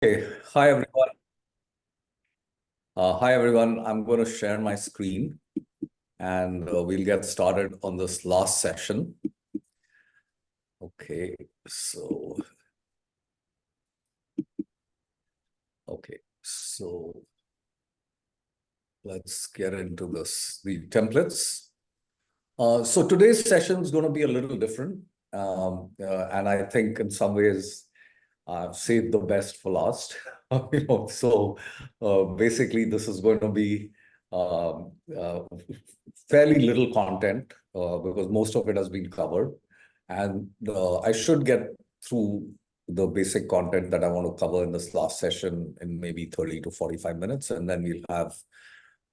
Okay. Hi, everyone. Hi, everyone. I'm going to share my screen and we'll get started on this last session. Okay. So let's get into the templates. So today's session is going to be a little different. And I think in some ways, I've saved the best for last. Basically, this is going to be um, uh, fairly little content because most of it has been covered, and I should get through the basic content that I want to cover in this last session in maybe 30 to 45 minutes, and then we'll have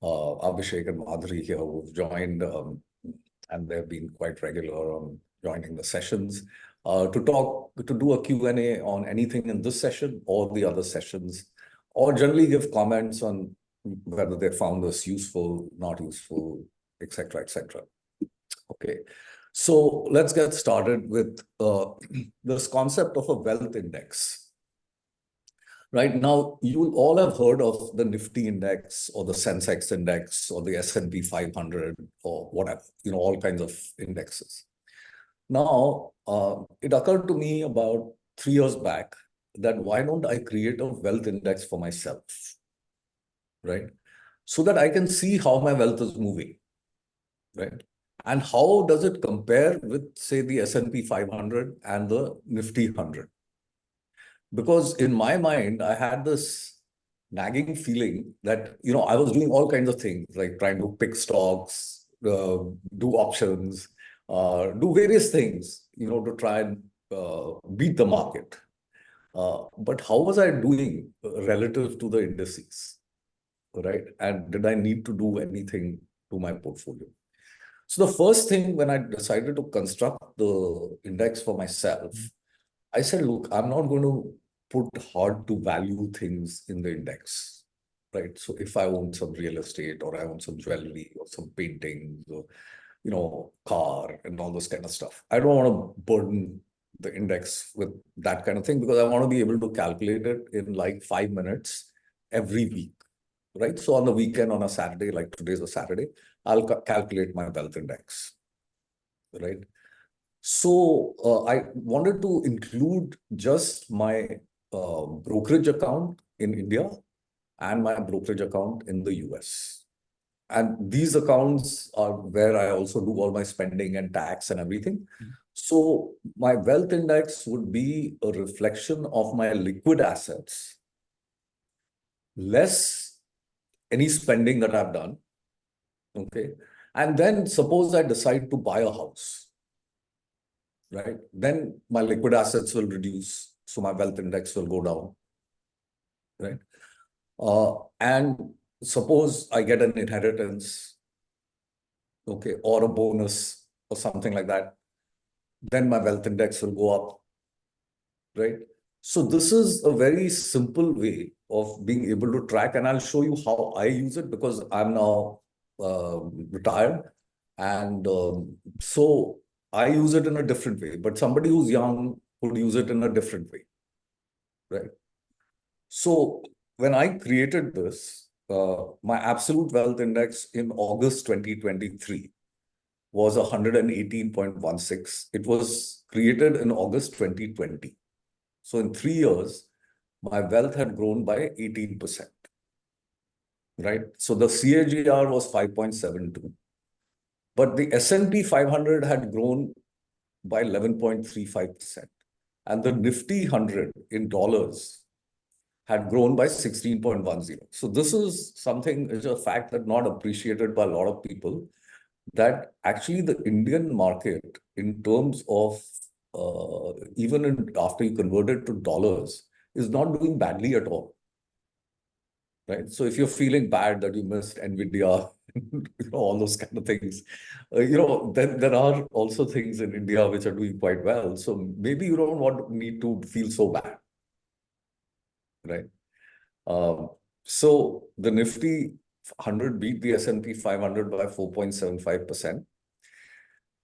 Abhishek and Madhuri here who've joined, and they've been quite regular on joining the sessions to do a Q&A on anything in this session or the other sessions, or generally give comments on whether they found this useful, not useful, etc., etc. Okay, so let's get started with this concept of a wealth index. Right now, you all have heard of the Nifty index or the Sensex index or the S&P 500 or whatever, all kinds of indexes. Now, it occurred to me about 3 years back that why don't I create a wealth index for myself, right? So that I can see how my wealth is moving, right? And how does it compare with, say, the S&P 500 and the Nifty 100? Because in my mind, I had this nagging feeling that, I was doing all kinds of things, like trying to pick stocks, do options, do various things, to try and beat the market. But how was I doing relative to the indices, right? And did I need to do anything to my portfolio? So the first thing when I decided to construct the index for myself, I said, look, I'm not going to put hard to value things in the index, right? So if I own some real estate or I own some jewelry or some paintings or, car and all this kind of stuff, I don't want to burden the index with that kind of thing because I want to be able to calculate it in like 5 minutes every week, right? So on the weekend, on a Saturday, like today's a Saturday, I'll calculate my wealth index, right? So I wanted to include just my brokerage account in India and my brokerage account in the US. And these accounts are where I also do all my spending and tax and everything. So my wealth index would be a reflection of my liquid assets, less any spending that I've done. Okay. And then suppose I decide to buy a house, right? Then my liquid assets will reduce. So my wealth index will go down, right? And suppose I get an inheritance, okay, or a bonus or something like that, then my wealth index will go up, right? So this is a very simple way of being able to track, and I'll show you how I use it because I'm now retired. And so I use it in a different way, but somebody who's young would use it in a different way, right? So when I created this, my absolute wealth index in August 2023 was 118.16. It was created in August 2020. So in 3 years, my wealth had grown by 18%, right? So the CAGR was 5.72, but the S&P 500 had grown by 11.35%. And the Nifty 100 in dollars had grown by 16.10. So this is something, is a fact that not appreciated by a lot of people, that actually the Indian market in terms of after you convert it to dollars is not doing badly at all, right? So if you're feeling bad that you missed NVIDIA, all those kind of things, then there are also things in India which are doing quite well. So maybe you don't need to feel so bad, right? So the Nifty 100 beat the S&P 500 by 4.75%.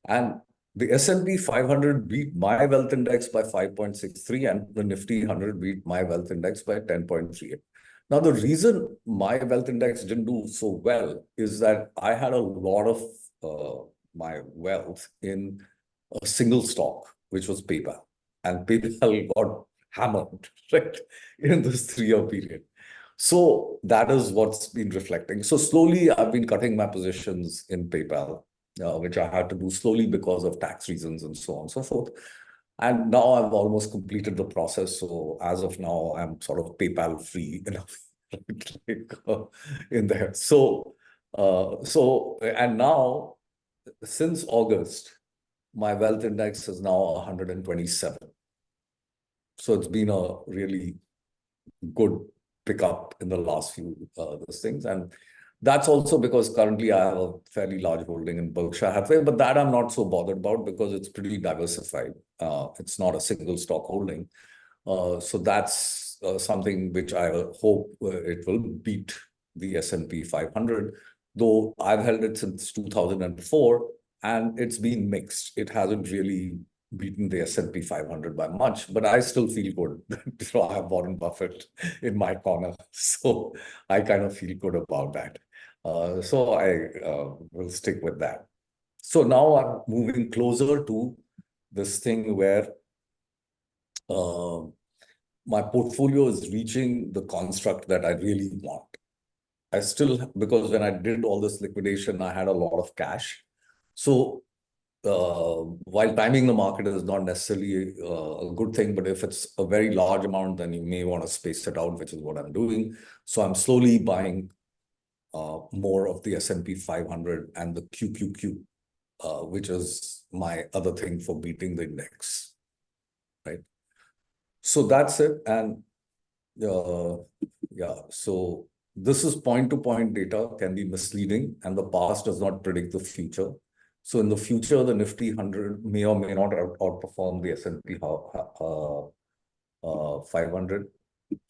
And the S&P 500 beat my wealth index by 5.63 and the Nifty 100 beat my wealth index by 10.38. Now, the reason my wealth index didn't do so well is that I had a lot of my wealth in a single stock, which was PayPal. And PayPal got hammered, right, in this 3-year period. So that is what's been reflecting. So slowly, I've been cutting my positions in PayPal, which I had to do slowly because of tax reasons and so on and so forth. And now I've almost completed the process. So as of now, I'm sort of PayPal free enough in there. And now since August, my wealth index is now 127. So it's been a really good pickup in the last few those things. And that's also because currently I have a fairly large holding in Berkshire Hathaway, but that I'm not so bothered about because it's pretty diversified. It's not a single stock holding. So that's something which I hope it will beat the S&P 500, though I've held it since 2004 and it's been mixed. It hasn't really beaten the S&P 500 by much, but I still feel good. I have Warren Buffett in my corner, so I kind of feel good about that. So I will stick with that. So now I'm moving closer to this thing where my portfolio is reaching the construct that I really want. I still, because when I did all this liquidation, I had a lot of cash. So while timing the market is not necessarily a good thing, but if it's a very large amount, then you may want to space it out, which is what I'm doing. So I'm slowly buying more of the S&P 500 and the QQQ, which is my other thing for beating the index, right? So that's it. And yeah, so this is point-to-point data can be misleading, and the past does not predict the future. So in the future, the Nifty 100 may or may not outperform the S&P 500.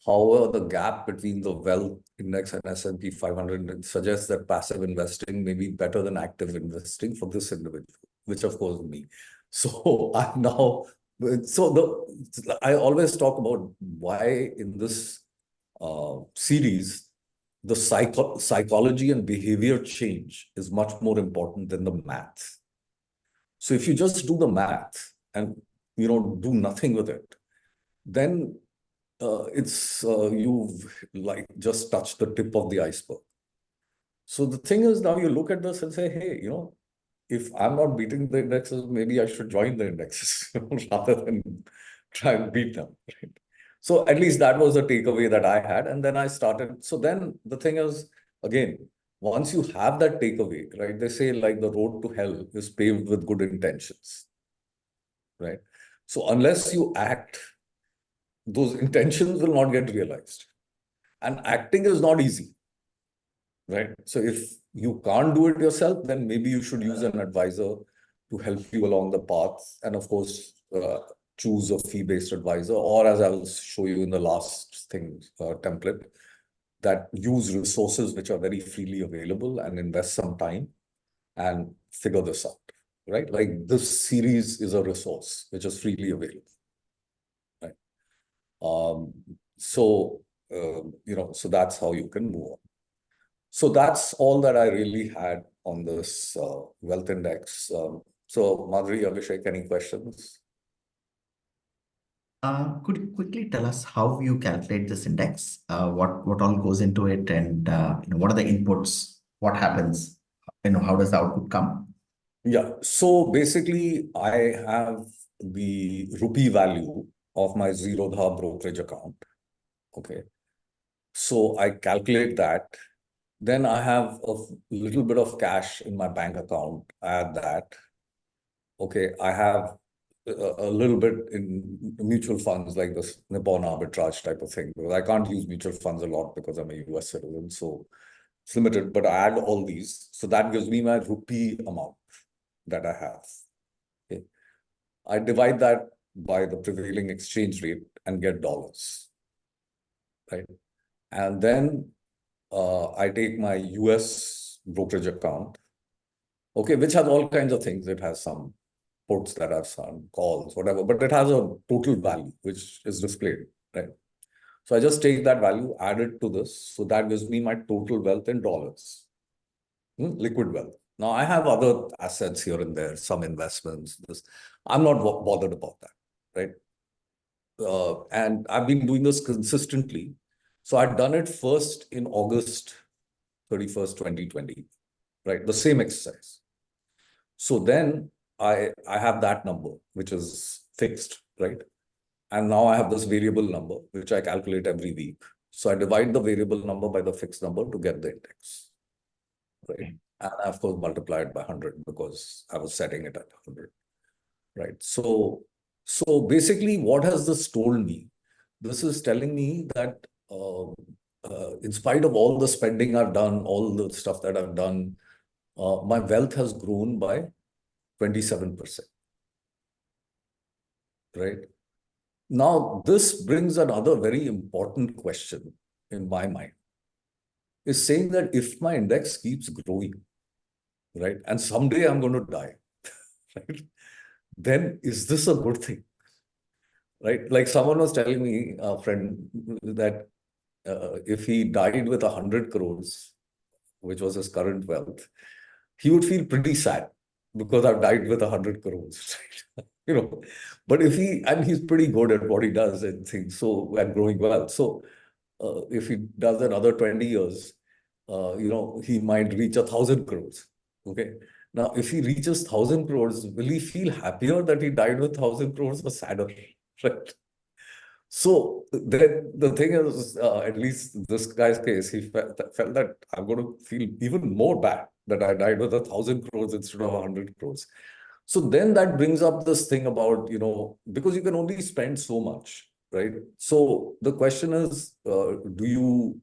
However, the gap between the wealth index and S&P 500 suggests that passive investing may be better than active investing for this individual, which of course me. So I'm now, I always talk about why in this series, the psychology and behavior change is much more important than the math. So if you just do the math and do nothing with it, then you've like just touched the tip of the iceberg. So the thing is, now you look at this and say, hey, if I'm not beating the indexes, maybe I should join the indexes rather than try and beat them, right? So at least that was a takeaway that I had. And then I started. So then the thing is, again, once you have that takeaway, right, they say like the road to hell is paved with good intentions, right? So unless you act, those intentions will not get realized. And acting is not easy, right? So if you can't do it yourself, then maybe you should use an advisor to help you along the path. And of course, choose a fee-based advisor, or as I will show you in the last thing, template, that use resources which are very freely available and invest some time and figure this out, right? Like this series is a resource which is freely available, right? So that's how you can move on. So that's all that I really had on this wealth index. So Madhuri, Abhishek, any questions? Could you quickly tell us how you calculate this index? What all goes into it, and what are the inputs? What happens? How does the output come? Yeah. So basically, I have the rupee value of my Zerodha brokerage account. Okay. So I calculate that. Then I have a little bit of cash in my bank account. Add that. Okay. I have a little bit in mutual funds like this Nippon arbitrage type of thing, because I can't use mutual funds a lot because I'm a US citizen. So it's limited, but I add all these. So that gives me my rupee amount that I have. Okay. I divide that by the prevailing exchange rate and get dollars, right? And then I take my US brokerage account, okay, which has all kinds of things. It has some puts that are some calls, whatever, but it has a total value which is displayed, right? So I just take that value, add it to this. So that gives me my total wealth in dollars, liquid wealth. Now I have other assets here and there, some investments. This, I'm not bothered about that, right? And I've been doing this consistently. So I'd done it first in August 31st, 2020, right? The same exercise. So then I have that number, which is fixed, right? And now I have this variable number, which I calculate every week. So I divide the variable number by the fixed number to get the index, right? And I, of course, multiply it by 100 because I was setting it at 100, right? So basically, what has this told me? This is telling me that in spite of all the spending I've done, all the stuff that I've done, my wealth has grown by 27%, right? Now, this brings another very important question in my mind, is saying that if my index keeps growing, right, and someday I'm going to die, right, then is this a good thing, right? Like someone was telling me, a friend, that if he died with 100 crores, which was his current wealth, he would feel pretty sad because I've died with 100 crores, right? But if and he's pretty good at what he does and things, so, and growing well. So if he does another 20 years, he might reach 1,000 crores. Okay. Now, if he reaches 1,000 crores, will he feel happier that he died with 1,000 crores or sadder? Right. So then the thing is, at least this guy's case, he felt that I'm going to feel even more bad that I died with 1,000 crores instead of 100 crores. So then that brings up this thing about, because you can only spend so much, right? So the question is, do you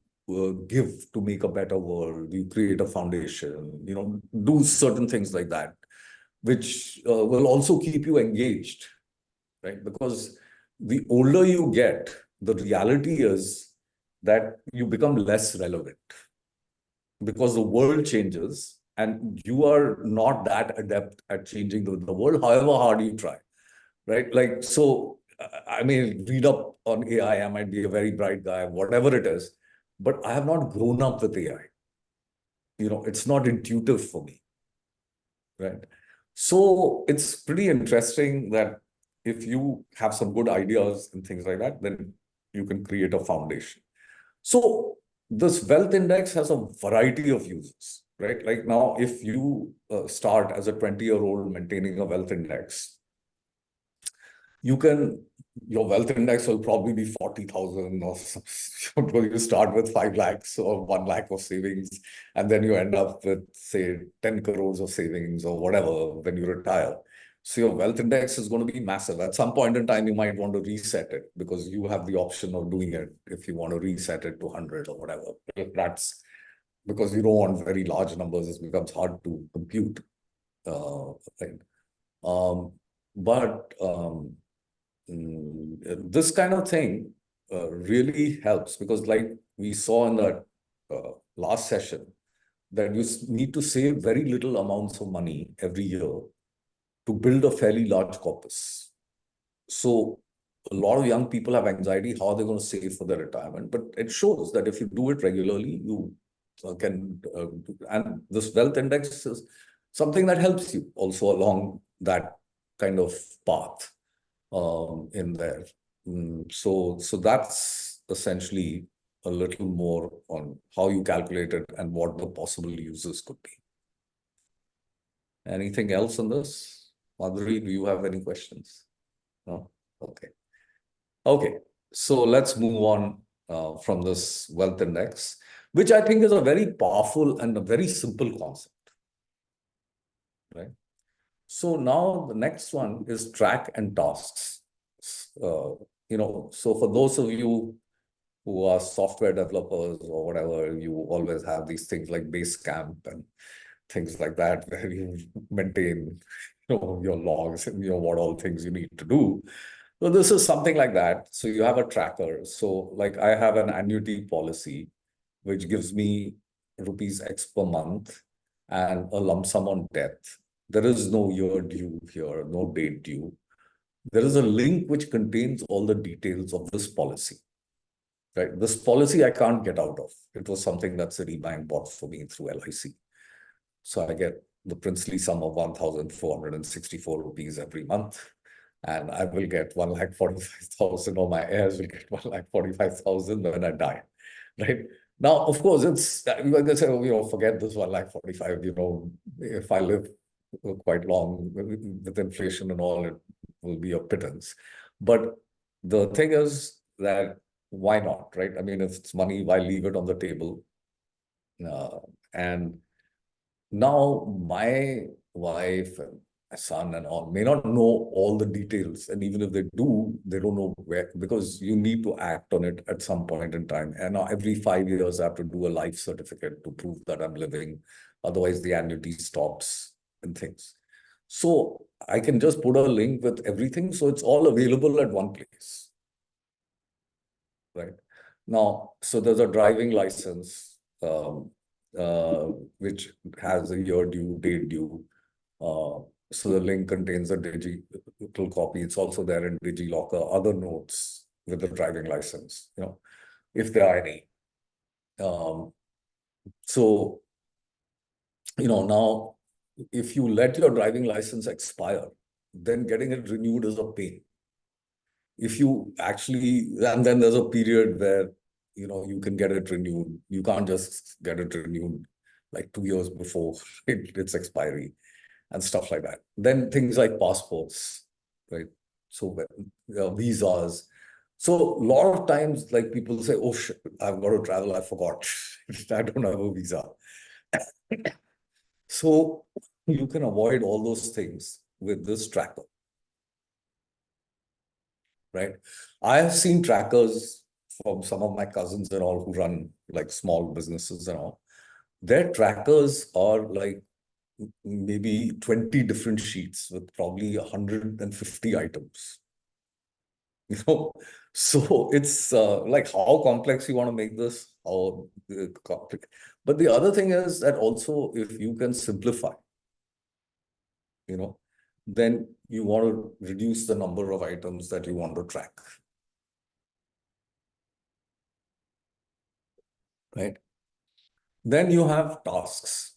give to make a better world? Do you create a foundation? Do certain things like that, which will also keep you engaged, right? Because the older you get, the reality is that you become less relevant because the world changes and you are not that adept at changing the world, however hard you try, right? Like, so, I mean, read up on AI, I might be a very bright guy, whatever it is, but I have not grown up with AI. It's not intuitive for me, right? So it's pretty interesting that if you have some good ideas and things like that, then you can create a foundation. So this wealth index has a variety of uses, right? Like now, if you start as a 20-year-old maintaining a wealth index, your wealth index will probably be 40,000 or something. You start with 5 lakhs or 1 lakh of savings, and then you end up with, say, 10 crores of savings or whatever when you retire. So your wealth index is going to be massive. At some point in time, you might want to reset it because you have the option of doing it if you want to reset it to 100 or whatever. If that's because you don't want very large numbers, it becomes hard to compute. Right? But this kind of thing really helps because, like we saw in the last session, that you need to save very little amounts of money every year to build a fairly large corpus. So a lot of young people have anxiety, how are they going to save for their retirement? But it shows that if you do it regularly, you can, and this wealth index is something that helps you also along that kind of path in there. So that's essentially a little more on how you calculate it and what the possible uses could be. Anything else on this? Madhuri, do you have any questions? No? Okay. Okay. So let's move on from this wealth index, which I think is a very powerful and a very simple concept, right? So now the next one is track and tasks. So for those of you who are software developers or whatever, you always have these things like Basecamp and things like that, where you maintain your logs and what all things you need to do. So this is something like that. So you have a tracker. So like I have an annuity policy, which gives me rupees X per month and a lump sum on death There is no year due here, no date due. There is a link which contains all the details of this policy. Right? This policy I can't get out of. It was something that Citibank bought for me through LIC. So I get the princely sum of 1,464 rupees every month. And I will get 1,45,000, or my heirs will get 1,45,000 when I die. Right? Now, of course, it's, like I say, forget this 1,45,000, if I live quite long with inflation and all, it will be a pittance. But the thing is that why not, right? I mean, if it's money, why leave it on the table? And now my wife and my son and all may not know all the details. And even if they do, they don't know where, because you need to act on it at some point in time. And now every 5 years, I have to do a life certificate to prove that I'm living. Otherwise, the annuity stops and things. So I can just put a link with everything. So it's all available at one place. Right? Now, so there's a driving license, which has a year due, date due. So the link contains a digital copy. It's also there in DigiLocker, other notes with the driving license, if there are any. So, now if you let your driving license expire, then getting it renewed is a pain. If you actually, and then there's a period where, you can get it renewed. You can't just get it renewed like 2 years before its expiry and stuff like that. Then things like passports, right? So visas. So a lot of times, like people say, oh, shit, I've got to travel. I forgot. I don't have a visa. So you can avoid all those things with this tracker. Right? I have seen trackers from some of my cousins and all who run like small businesses and all. Their trackers are like maybe 20 different sheets with probably 150 items. So it's like how complex you want to make this, how complex. But the other thing is that also if you can simplify, then you want to reduce the number of items that you want to track. Right? Then you have tasks,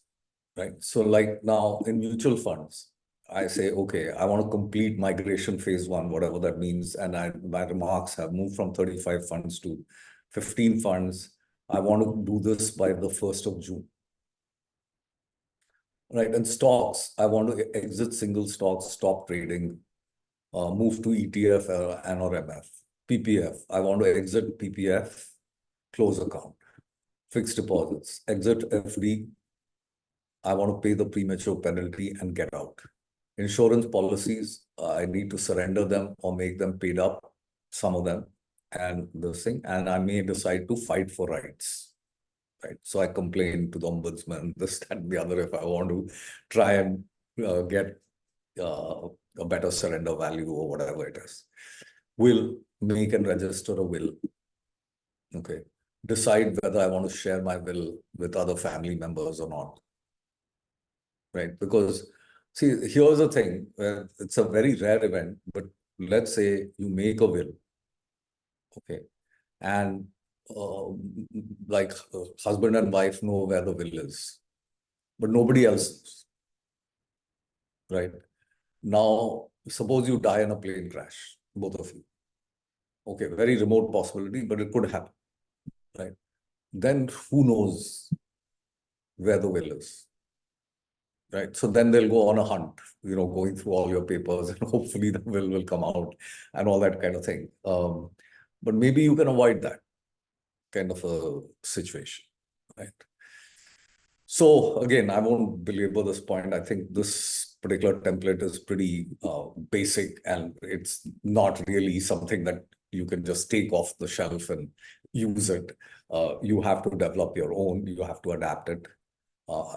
right? So like now in mutual funds, I say, okay, I want to complete migration phase 1, whatever that means. And my remarks have moved from 35 funds to 15 funds. I want to do this by the 1st of June. Right? And stocks, I want to exit single stocks, stop trading, move to ETF and or MF. PPF, I want to exit PPF, close account. Fixed deposits, exit FD, I want to pay the premature penalty and get out. Insurance policies, I need to surrender them or make them paid up, some of them, and this thing, and I may decide to fight for rights. Right. So I complain to the ombudsman, this, that, and the other, if I want to try and get a better surrender value or whatever it is. Will make and register a will. Okay. Decide whether I want to share my will with other family members or not. Right? Because, see, here's the thing, it's a very rare event, but let's say you make a will, okay, and like husband and wife know where the will is, but nobody else knows, right? Now, suppose you die in a plane crash, both of you. Okay, very remote possibility, but it could happen, right? Then who knows where the will is? Right. So then they'll go on a hunt, going through all your papers and hopefully the will come out and all that kind of thing. But maybe you can avoid that kind of a situation, right? So again, I won't belabor this point. I think this particular template is pretty basic and it's not really something that you can just take off the shelf and use it. You have to develop your own, you have to adapt it.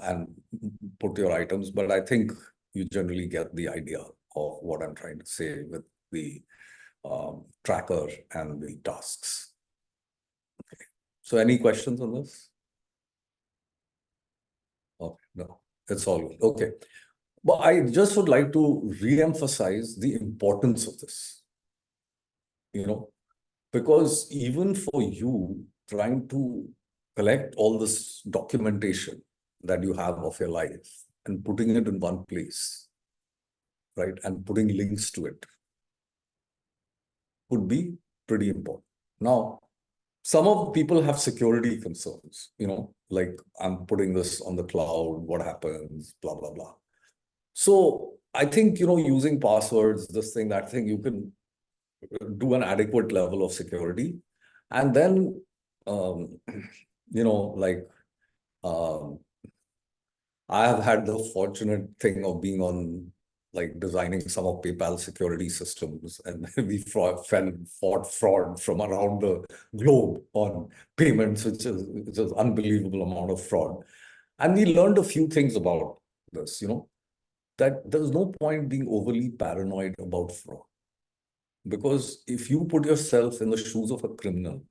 And put your items, but I think you generally get the idea of what I'm trying to say with the tracker and the tasks. Okay. So any questions on this? Okay, no, it's all good. Okay. But I just would like to re-emphasize the importance of this, you know, because even for you trying to collect all this documentation that you have of your life and putting it in one place, right, and putting links to it would be pretty important. Now, some of people have security concerns, like I'm putting this on the cloud, what happens, blah, blah, blah. So I think, using passwords, this thing, that thing, you can do an adequate level of security. And then, um, like, um, I have had the fortunate thing of being on, like, designing some of PayPal security systems, and we fought fraud from around the globe on payments, which is unbelievable amount of fraud. And we learned a few things about this, that there's no point being overly paranoid about fraud. Because if you put yourself in the shoes of a criminal,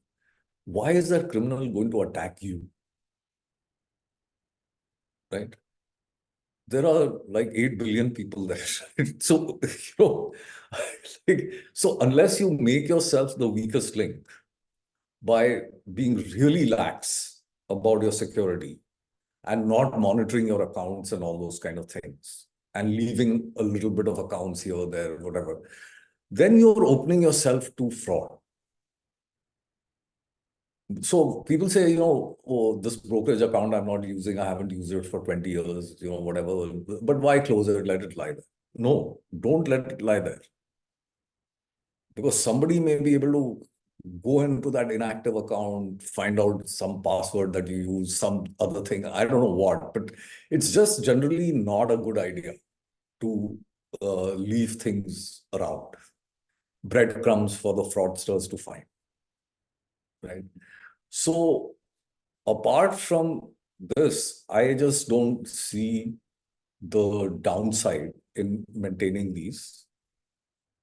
why is that criminal going to attack you? Right? There are like 8 billion people there. So, so unless you make yourself the weakest link by being really lax about your security and not monitoring your accounts and all those kind of things, and leaving a little bit of accounts here, there, whatever, then you're opening yourself to fraud. So people say, oh, this brokerage account I'm not using, I haven't used it for 20 years, whatever. But why close it? Let it lie there. No, don't let it lie there. Because somebody may be able to go into that inactive account, find out some password that you use, some other thing. I don't know what, but it's just generally not a good idea to leave things around. Breadcrumbs for the fraudsters to find, right? So apart from this, I just don't see the downside in maintaining these.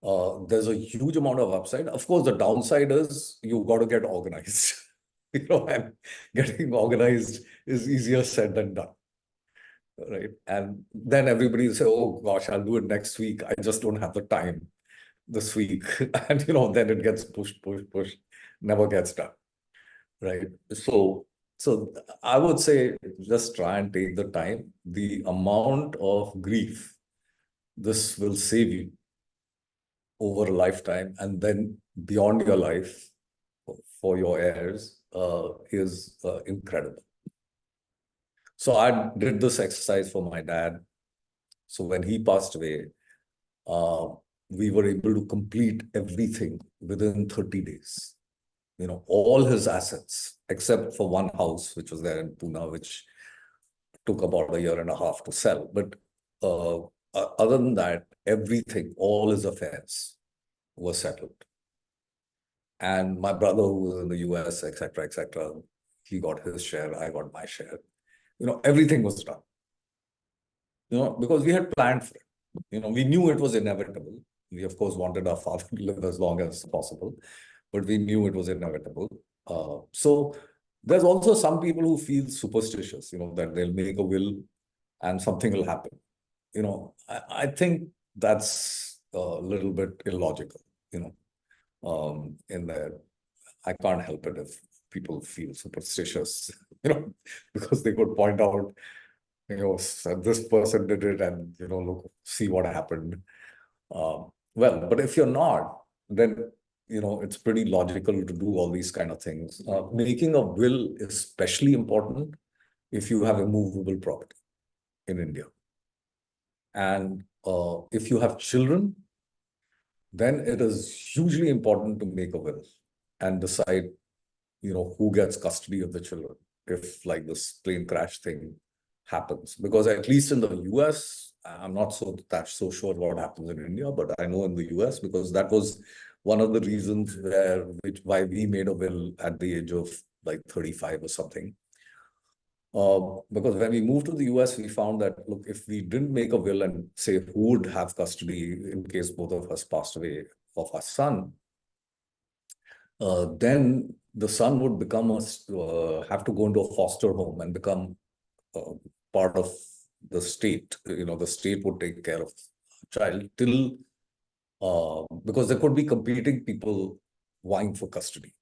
There's a huge amount of upside. Of course, the downside is you got to get organized. And getting organized is easier said than done, right? And then everybody will say, "Oh gosh, I'll do it next week. I just don't have the time this week," and then it gets pushed, never gets done, right? So I would say just try and take the time. The amount of grief this will save you over a lifetime, and then beyond your life for your heirs is incredible. So I did this exercise for my dad. So when he passed away, uh, we were able to complete everything within 30 days. All his assets, except for one house, which was there in Pune, which took about a year and a half to sell. But other than that, everything, all his affairs were settled. And my brother, who was in the US, etc., he got his share, I got my share. Everything was done. Because we had planned for it. We knew it was inevitable. We, of course, wanted our father to live as long as possible, but we knew it was inevitable. So there's also some people who feel superstitious, that they'll make a will and something will happen. I think that's a little bit illogical, in that I can't help it if people feel superstitious, because they could point out, this person did it and, look, see what happened. Well, but if you're not, then, it's pretty logical to do all these kind of things. Making a will is especially important if you have immovable property in India. And if you have children, then it is hugely important to make a will and decide, who gets custody of the children if like this plane crash thing happens. Because at least in the US, I'm not so sure what happens in India, but I know in the US, because that was one of the reasons why we made a will at the age of like 35 or something. Because when we moved to the US, we found that, look, if we didn't make a will and say who would have custody in case both of us passed away of our son, then the son would become have to go into a foster home and become part of the state, the state would take care of the child till, because there could be competing people vying for custody.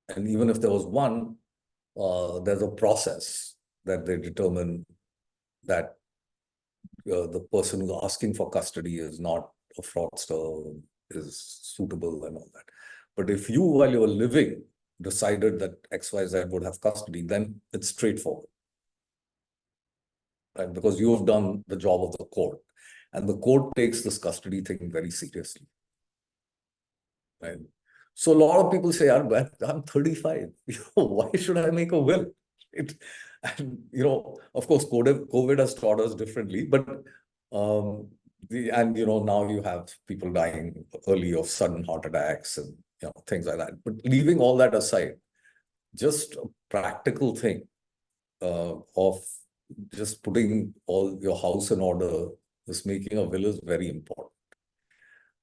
And even if there was one, there's a process that they determine that the person who's asking for custody is not a fraudster, is suitable and all that. But if you, while you were living, decided that XYZ would have custody, then it's straightforward. Right? Because you have done the job of the court. And the court takes this custody thing very seriously. Right? So a lot of people say, I'm 35. Why should I make a will? And of course, COVID has taught us differently, but now you have people dying early of sudden heart attacks and things like that. But leaving all that aside, just a practical thing of just putting all your house in order, just making a will is very important.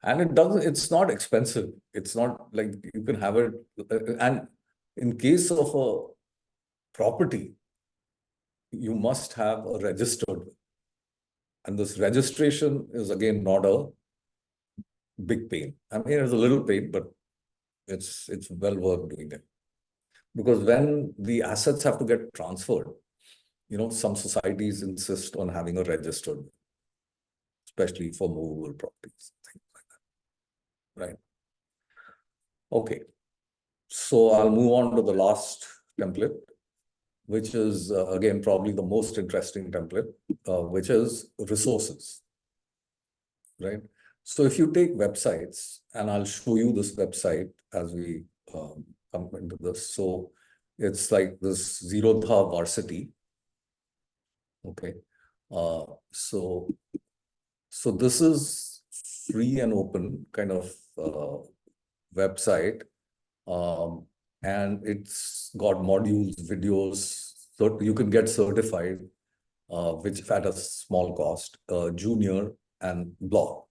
And it's not expensive. It's not like you can have it. And in case of a property, you must have a registered will. And this registration is again not a big pain. I mean, it's a little pain, but it's well worth doing it. Because when the assets have to get transferred, some societies insist on having a registered will, especially for movable properties, things like that. Right? Okay. So I'll move on to the last template, which is, again, probably the most interesting template, which is resources, right? So if you take websites, and I'll show you this website as we come into this. So it's like this Zerodha Varsity. Okay. So this is free and open kind of website. And it's got modules, videos, so you can get certified, which at a small cost, junior and blog,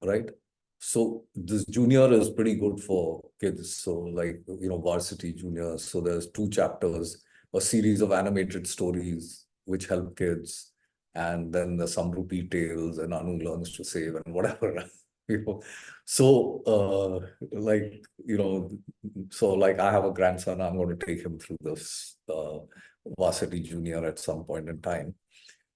right? So this junior is pretty good for kids. So like, varsity junior. So there's 2 chapters, a series of animated stories, which help kids. And then there's some rupee tales and Anu learns to save and whatever. So I have a grandson, I'm going to take him through this varsity junior at some point in time.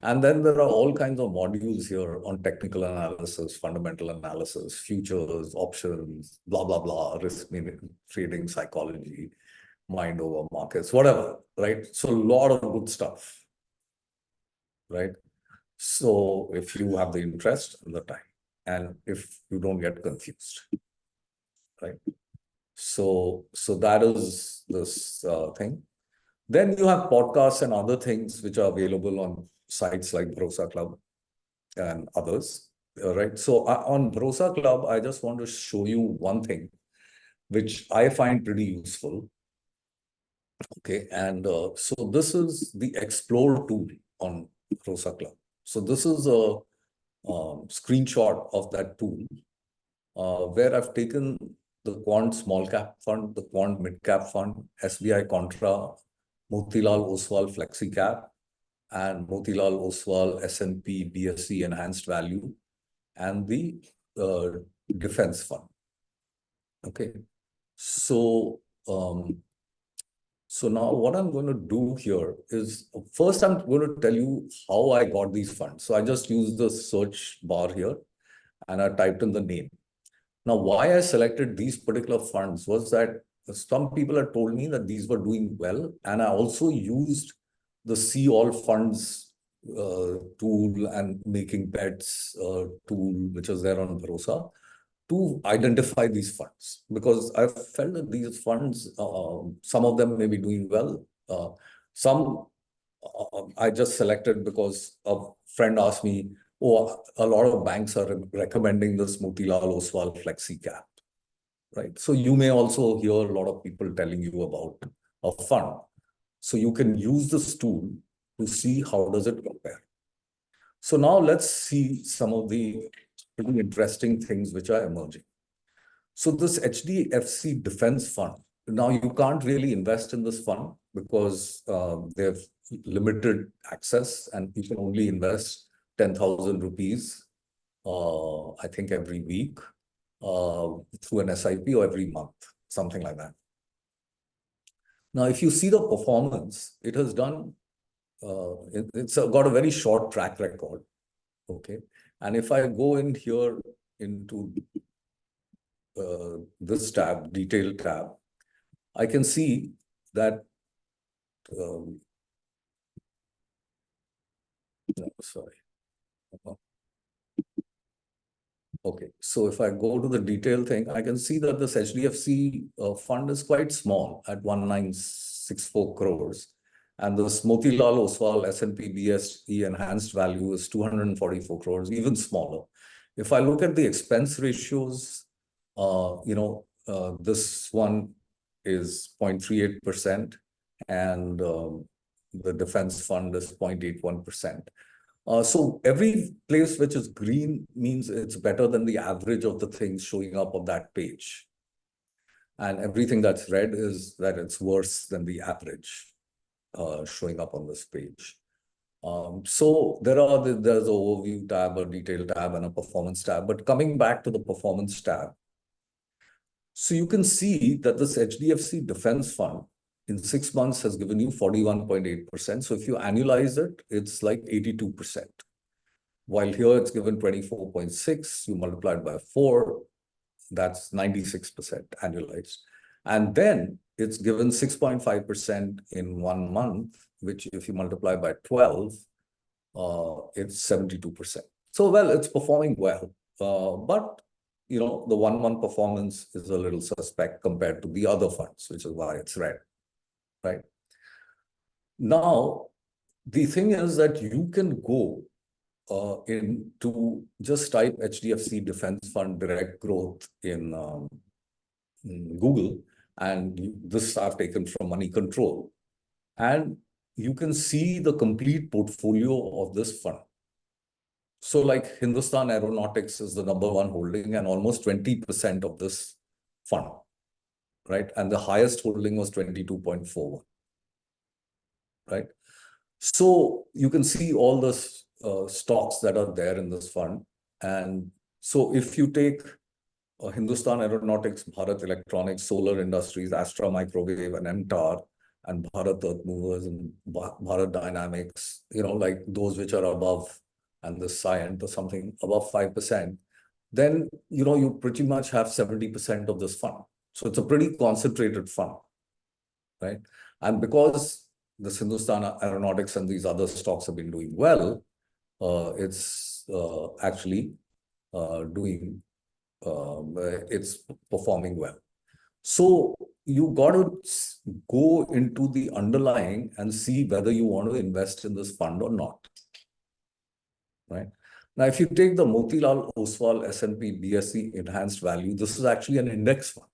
And then there are all kinds of modules here on technical analysis, fundamental analysis, futures, options, blah, blah, blah, risk trading, psychology, mind over markets, whatever, right? So a lot of good stuff, right? So if you have the interest and the time, and if you don't get confused, right? So that is this thing. Then you have podcasts and other things which are available on sites like Bharosa Club and others, right? So on Bharosa Club, I just want to show you one thing which I find pretty useful. Okay, and so this is the Explore tool on Bharosa Club. So this is a screenshot of that tool where I've taken the Quant Small Cap Fund, the Quant Mid Cap Fund, SBI Contra, Motilal Oswal Flexi Cap, and Motilal Oswal S&P BSE Enhanced Value, and the Defense Fund. Okay, so now what I'm going to do here is, first I'm going to tell you how I got these funds. So I just used the search bar here and I typed in the name. Now, why I selected these particular funds was that some people had told me that these were doing well. And I also used the See All Funds tool and Making Bets tool, which is there on Bharosa, to identify these funds, because I felt that these funds, some of them may be doing well. Some I just selected because a friend asked me, oh, a lot of banks are recommending this Motilal Oswal Flexi Cap, right? So you may also hear a lot of people telling you about a fund. So you can use this tool to see how does it compare. So now let's see some of the pretty interesting things which are emerging. So this HDFC Defense Fund Now you can't really invest in this fund because they've limited access and you can only invest 10,000 rupees, I think every week through an SIP or every month, something like that. Now, if you see the performance, it has done, it's got a very short track record. Okay. And if I go in here into this tab, detail tab, I can see that, no, sorry. Okay, so if I go to the detail thing, I can see that this HDFC fund is quite small at 1964 crores. And this Motilal Oswal S&P BSE enhanced value is 244 crores, even smaller. If I look at the expense ratios, this one is 0.38% and the defense fund is 0.81%. So every place which is green means it's better than the average of the things showing up on that page. And everything that's red is that it's worse than the average showing up on this page. So there's an overview tab, a detail tab, and a performance tab. But coming back to the performance tab, so you can see that this HDFC Defense Fund in 6 months has given you 41.8%. So if you annualize it, it's like 82%. While here it's given 24.6, you multiply it by 4, that's 96% annualized. And then it's given 6.5% in 1 month, which if you multiply by 12, it's 72%. So, well, it's performing well. But, the 1 month performance is a little suspect compared to the other funds, which is why it's red. Right. Now, the thing is that you can go into just type HDFC Defense Fund Direct Growth in Google, and this are taken from Money Control. And you can see the complete portfolio of this fund. So like Hindustan Aeronautics is the #1 holding and almost 20% of this fund. Right? And the highest holding was 22.41. Right? So you can see all the stocks that are there in this fund. And so if you take Hindustan Aeronautics, Bharat Electronics, Solar Industries, Astra Microwave, and MTAR, and Bharat Earth Movers, and Bharat Dynamics, like those which are above, and the Cyient or something above 5%, then, you pretty much have 70% of this fund. So it's a pretty concentrated fund, right? And because this Hindustan Aeronautics and these other stocks have been doing well, it's actually it's performing well. So you got to go into the underlying and see whether you want to invest in this fund or not, right? Now, if you take the Motilal Oswal S&P BSE enhanced value, this is actually an index fund.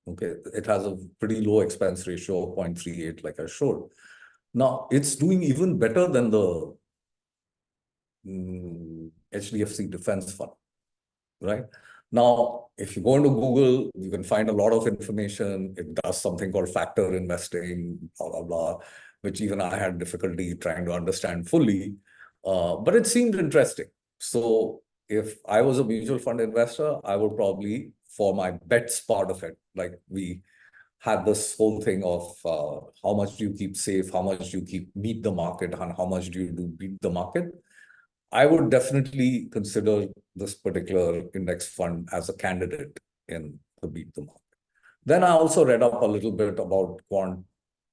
Okay, it has a pretty low expense ratio of 0.38, like I showed. Now, it's doing even better than the HDFC Defense Fund, right? Now, if you go into Google, you can find a lot of information. It does something called factor investing, blah, blah, blah, which even I had difficulty trying to understand fully. But it seemed interesting. So if I was a mutual fund investor, I would probably, for my bets part of it, like we had this whole thing of how much do you keep safe, how much do you keep beat the market, and how much do you do beat the market. I would definitely consider this particular index fund as a candidate in the beat the market. Then I also read up a little bit about Quant,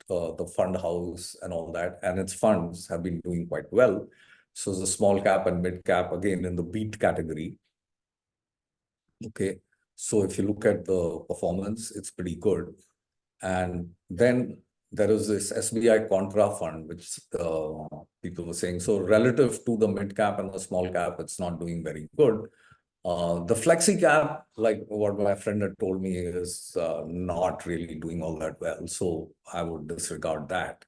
the fund house and all that, and its funds have been doing quite well. So the small cap and mid cap, again, in the beat category. Okay, so if you look at the performance, it's pretty good. And then there is this SBI Contra Fund, which people were saying, so relative to the mid cap and the small cap, it's not doing very good. The flexi cap, like what my friend had told me, is not really doing all that well. So I would disregard that.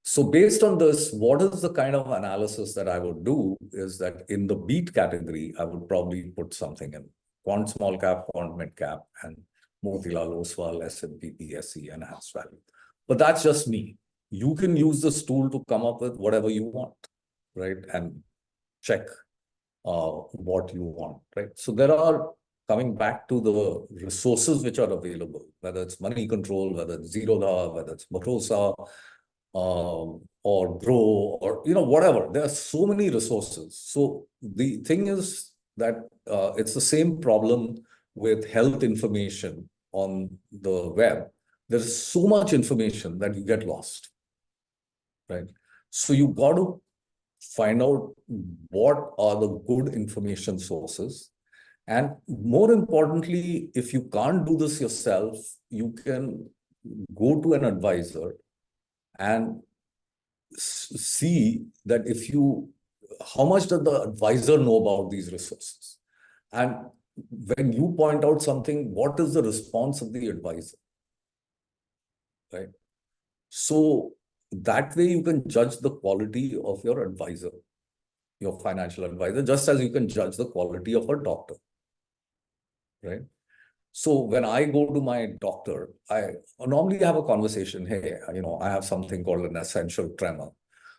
So based on this, what is the kind of analysis that I would do is that in the beat category, I would probably put something in quant small cap, quant mid cap, and Motilal Oswal, S&P, PSE, enhanced value. But that's just me. You can use this tool to come up with whatever you want, right? And check what you want, right? So there are, coming back to the resources which are available, whether it's Money Control, whether it's Zerodha, whether it's Matosa, or Grow, or whatever. There are so many resources. So the thing is that it's the same problem with health information on the web. There's so much information that you get lost, right? So you got to find out what are the good information sources. And more importantly, if you can't do this yourself, you can go to an advisor and see that how much does the advisor know about these resources? And when you point out something, what is the response of the advisor, right? So that way you can judge the quality of your advisor, your financial advisor, just as you can judge the quality of a doctor, right? So when I go to my doctor, I normally have a conversation. Hey, I have something called an essential tremor.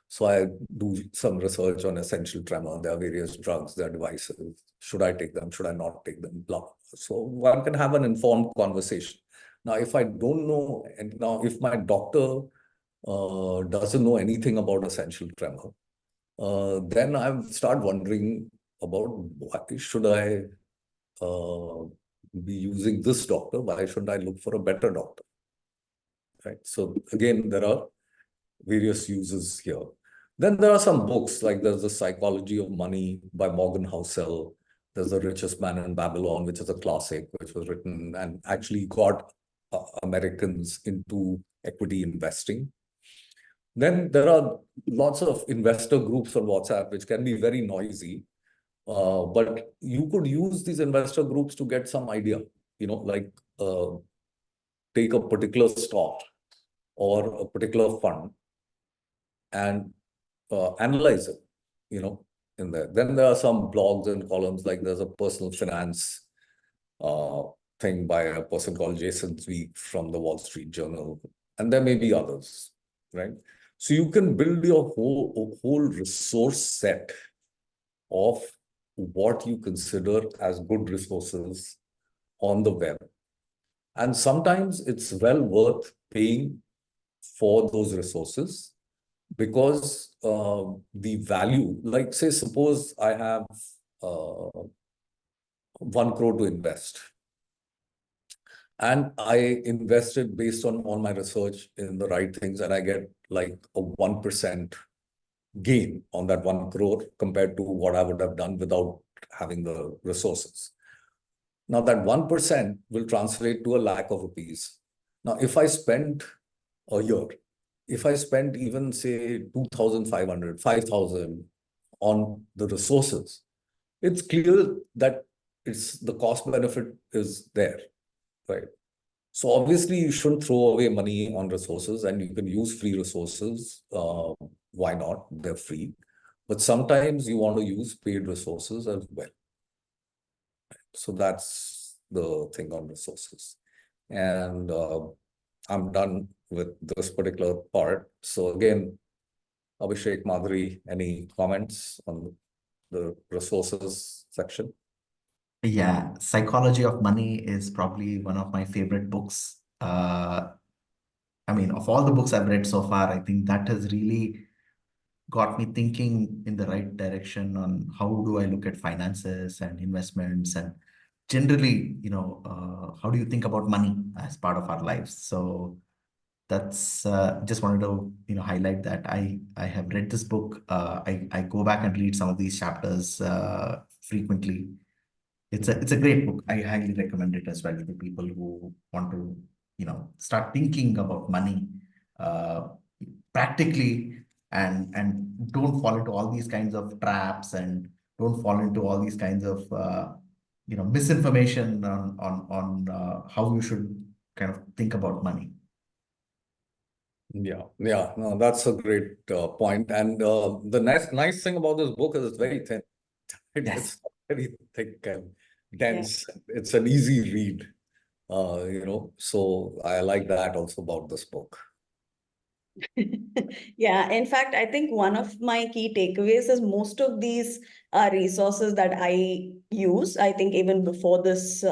So I do some research on essential tremor. There are various drugs, there are devices. Should I take them? Should I not take them? Blah. So one can have an informed conversation. Now, if I don't know, and now if my doctor doesn't know anything about essential tremor, then I start wondering about why should I be using this doctor? Why shouldn't I look for a better doctor? Right. So again, there are various uses here. Then there are some books, like there's The Psychology of Money by Morgan Housel. There's The Richest Man in Babylon, which is a classic, which was written and actually got Americans into equity investing. Then there are lots of investor groups on WhatsApp, which can be very noisy. But you could use these investor groups to get some idea, like take a particular stock or a particular fund and analyze it, in there. Then there are some blogs and columns, like there's a personal finance thing by a person called Jason Zweig from the Wall Street Journal. And there may be others, right? So you can build your whole resource set of what you consider as good resources on the web. And sometimes it's well worth paying for those resources because the value, like say, suppose I have 1 crore to invest. And I invested based on all my research in the right things, and I get like a 1% gain on that 1 crore compared to what I would have done without having the resources. Now that 1% will translate to a lakh of rupees. Now, if I spend a year, if I spend even say 2,500, 5,000 on the resources, it's clear that the cost benefit is there, right? So obviously you shouldn't throw away money on resources, and you can use free resources. Why not? They're free. But sometimes you want to use paid resources as well. So that's the thing on resources. And I'm done with this particular part. So again, Abhishek, Madhuri, any comments on the resources section? Yeah, Psychology of Money is probably one of my favorite books. I mean, of all the books I've read so far, I think that has really got me thinking in the right direction on how do I look at finances and investments, and generally, how do you think about money as part of our lives? So that's just wanted to highlight that I have read this book. I go back and read some of these chapters frequently. It's a great book. I highly recommend it as well to people who want to start thinking about money practically, and don't fall into all these kinds of traps, and don't fall into all these kinds of misinformation on how you should kind of think about money. Yeah, no, that's a great point. And the nice thing about this book is it's very thin. Yes. It's very thick and dense. It's an easy read. So I like that also about this book. Yeah, in fact, I think one of my key takeaways is most of these are resources that I use, I think even before this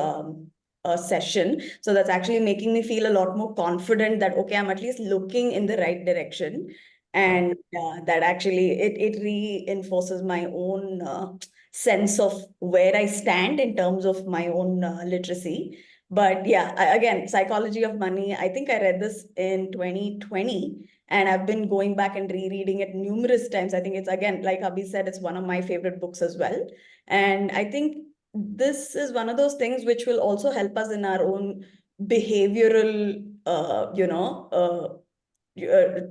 session. So that's actually making me feel a lot more confident that, okay, I'm at least looking in the right direction. And that actually, it reinforces my own sense of where I stand in terms of my own literacy. But yeah, again, Psychology of Money, I think I read this in 2020. And I've been going back and rereading it numerous times. I think it's, again, like Abhi said, it's one of my favorite books as well. And I think this is one of those things which will also help us in our own behavioral,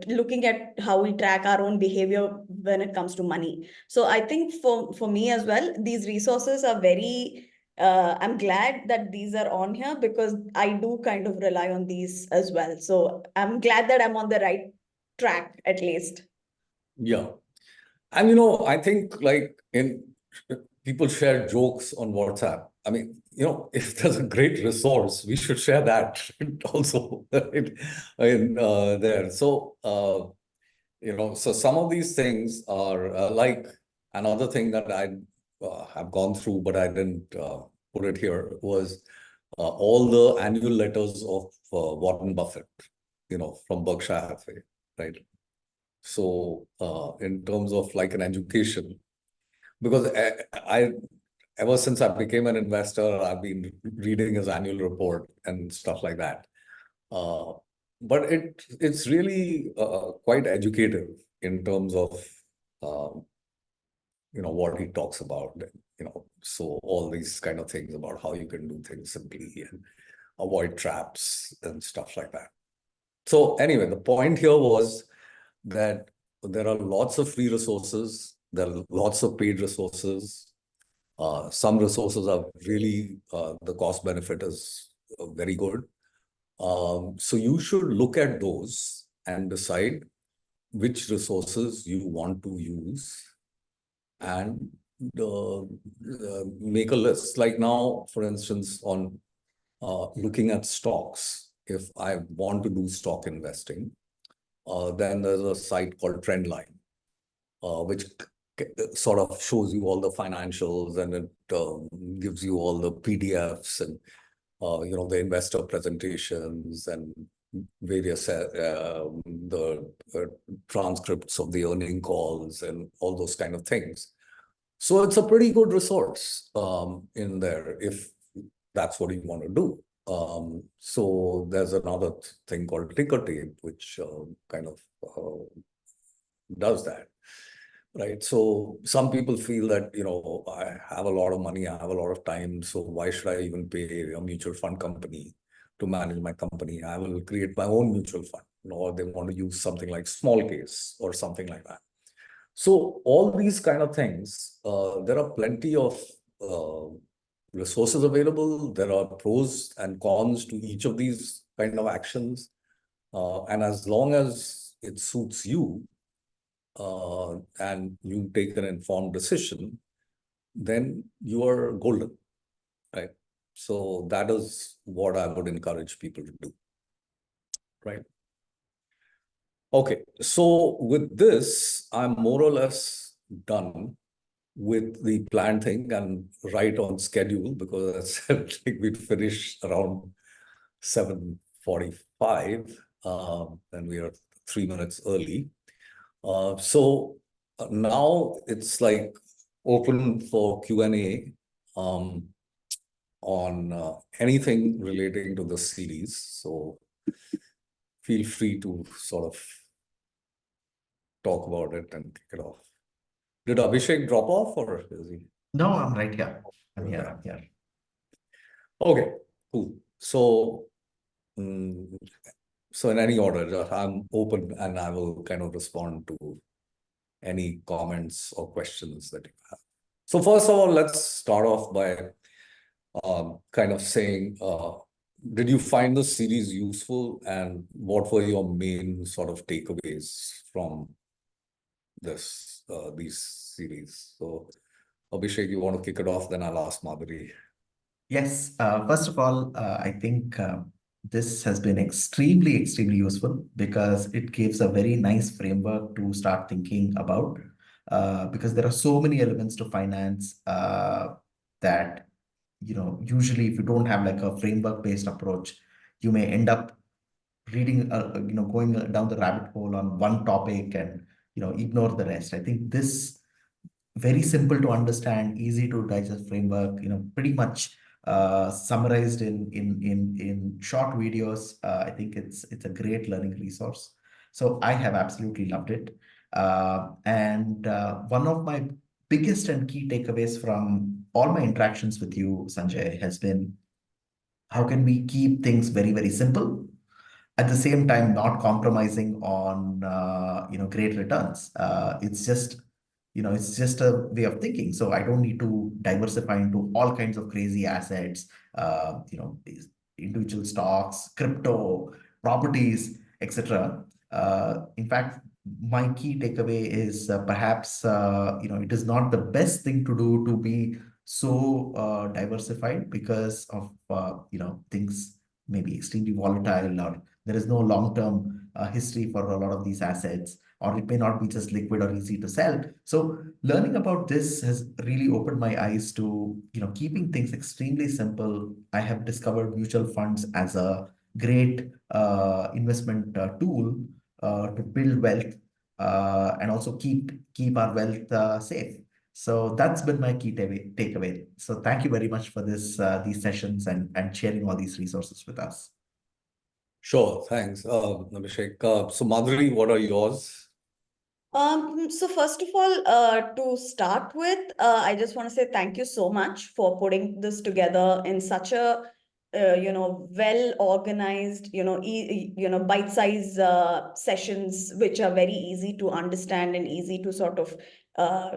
looking at how we track our own behavior when it comes to money. So I think for me as well, these resources are very, I'm glad that these are on here because I do kind of rely on these as well. So I'm glad that I'm on the right track at least. Yeah. And I think like people share jokes on WhatsApp. I mean, if there's a great resource, we should share that also there. So so some of these things are like another thing that I have gone through, but I didn't put it here was all the annual letters of Warren Buffett, from Berkshire Hathaway, right? So in terms of like an education, because I ever since I became an investor, I've been reading his annual report and stuff like that. But it's really quite educative in terms of what he talks about. So all these kind of things about how you can do things simply and avoid traps and stuff like that. So anyway, the point here was that there are lots of free resources, there are lots of paid resources. Some resources are really, the cost benefit is very good. So you should look at those and decide which resources you want to use and make a list. Like now, for instance, on looking at stocks, if I want to do stock investing, then there's a site called Trendline, which sort of shows you all the financials and it gives you all the PDFs and the investor presentations and various the transcripts of the earning calls and all those kind of things. So it's a pretty good resource in there if that's what you want to do. So there's another thing called Tinkertape, which kind of does that. Right. So some people feel that, I have a lot of money, I have a lot of time, so why should I even pay a mutual fund company to manage my company? I will create my own mutual fund, or they want to use something like Small Case or something like that. So all these kind of things, there are plenty of resources available. There are pros and cons to each of these kind of actions. And as long as it suits you, and you take an informed decision, then you are golden, right? So that is what I would encourage people to do, right? Okay, so with this, I'm more or less done with the planned thing and right on schedule, because I said like we'd finish around 7:45, and we are 3 minutes early. So now it's like open for Q&A on anything relating to the series. So feel free to sort of talk about it and kick it off. Did Abhishek drop off or is he? No, I'm right here. I'm here. Okay, cool. So, so in any order, I'm open and I will kind of respond to any comments or questions that you have. So first of all, let's start off by kind of saying, did you find the series useful and what were your main sort of takeaways from these series? So Abhishek, you want to kick it off, then I'll ask Madhuri. Yes, first of all, I think this has been extremely, extremely useful because it gives a very nice framework to start thinking about. Because there are so many elements to finance that, usually if you don't have like a framework-based approach, you may end up reading, going down the rabbit hole on one topic and, ignore the rest. I think this very simple to understand, easy to digest framework, pretty much summarized in short videos. I think it's a great learning resource. So I have absolutely loved it. And one of my biggest and key takeaways from all my interactions with you, Sanjay, has been how can we keep things very, very simple at the same time not compromising on great returns. It's just a way of thinking. So I don't need to diversify into all kinds of crazy assets, these individual stocks, crypto, properties, etc. In fact, my key takeaway is perhaps it is not the best thing to do to be so diversified because of things may be extremely volatile, or there is no long-term history for a lot of these assets, or it may not be just liquid or easy to sell. So learning about this has really opened my eyes to, keeping things extremely simple. I have discovered mutual funds as a great investment tool to build wealth and also keep our wealth safe. So that's been my key takeaway. So thank you very much for these sessions and sharing all these resources with us. Sure, thanks, Abhishek. So Madhuri, what are yours? So first of all, to start with, I just want to say thank you so much for putting this together in such a, well organized, bite-sized sessions, which are very easy to understand and easy to sort of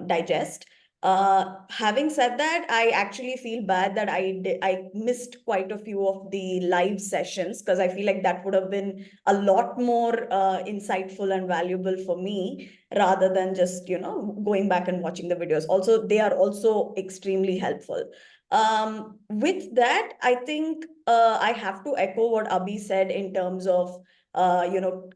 digest. Having said that, I actually feel bad that I missed quite a few of the live sessions, because I feel like that would have been a lot more insightful and valuable for me, rather than just going back and watching the videos. Also, they are also extremely helpful. With that, I think I have to echo what Abhi said in terms of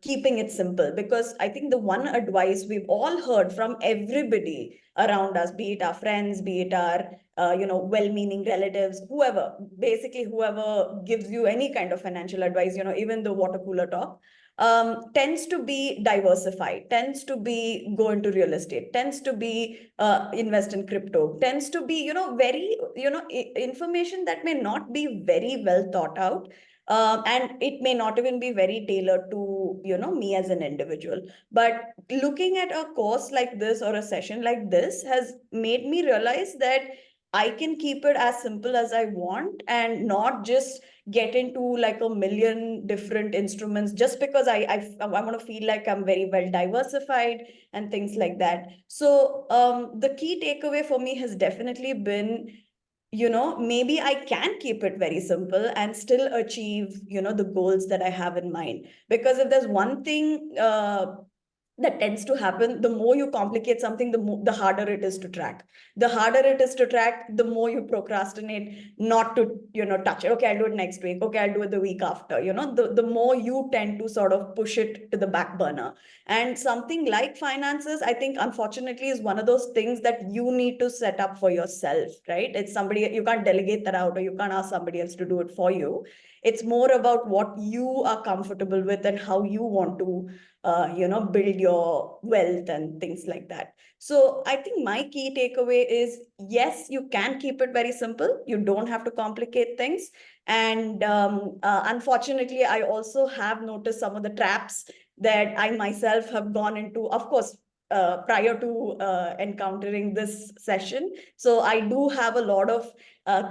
keeping it simple, because I think the one advice we've all heard from everybody around us, be it our friends, be it our well-meaning relatives, whoever, basically whoever gives you any kind of financial advice, even the water cooler talk, tends to be diversified, tends to be go into real estate, tends to be invest in crypto, tends to be, very, information that may not be very well thought out. And it may not even be very tailored to, me as an individual. But looking at a course like this or a session like this has made me realize that I can keep it as simple as I want, and not just get into like a million different instruments just because I want to feel like I'm very well diversified and things like that. So the key takeaway for me has definitely been, maybe I can keep it very simple and still achieve, the goals that I have in mind. Because if there's one thing that tends to happen, the more you complicate something, the harder it is to track. The harder it is to track, the more you procrastinate not to, touch it. Okay, I'll do it next week. Okay, I'll do it the week after. The more you tend to sort of push it to the back burner. And something like finances, I think, unfortunately, is one of those things that you need to set up for yourself, right? It's somebody, you can't delegate that out, or you can't ask somebody else to do it for you. It's more about what you are comfortable with and how you want to build your wealth and things like that. So I think my key takeaway is, yes, you can keep it very simple. You don't have to complicate things. And unfortunately, I also have noticed some of the traps that I myself have gone into, of course, prior to encountering this session. So I do have a lot of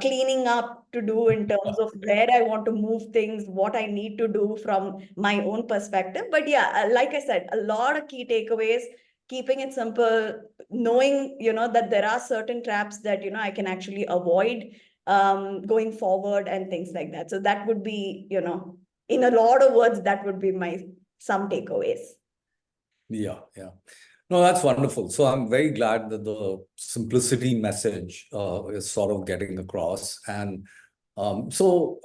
cleaning up to do in terms of where I want to move things, what I need to do from my own perspective. But yeah, like I said, a lot of key takeaways, keeping it simple, knowing, that there are certain traps that, I can actually avoid going forward and things like that. So that would be, in a lot of words, that would be my some takeaways. Yeah, yeah. No, that's wonderful. So I'm very glad that the simplicity message is sort of getting across. And So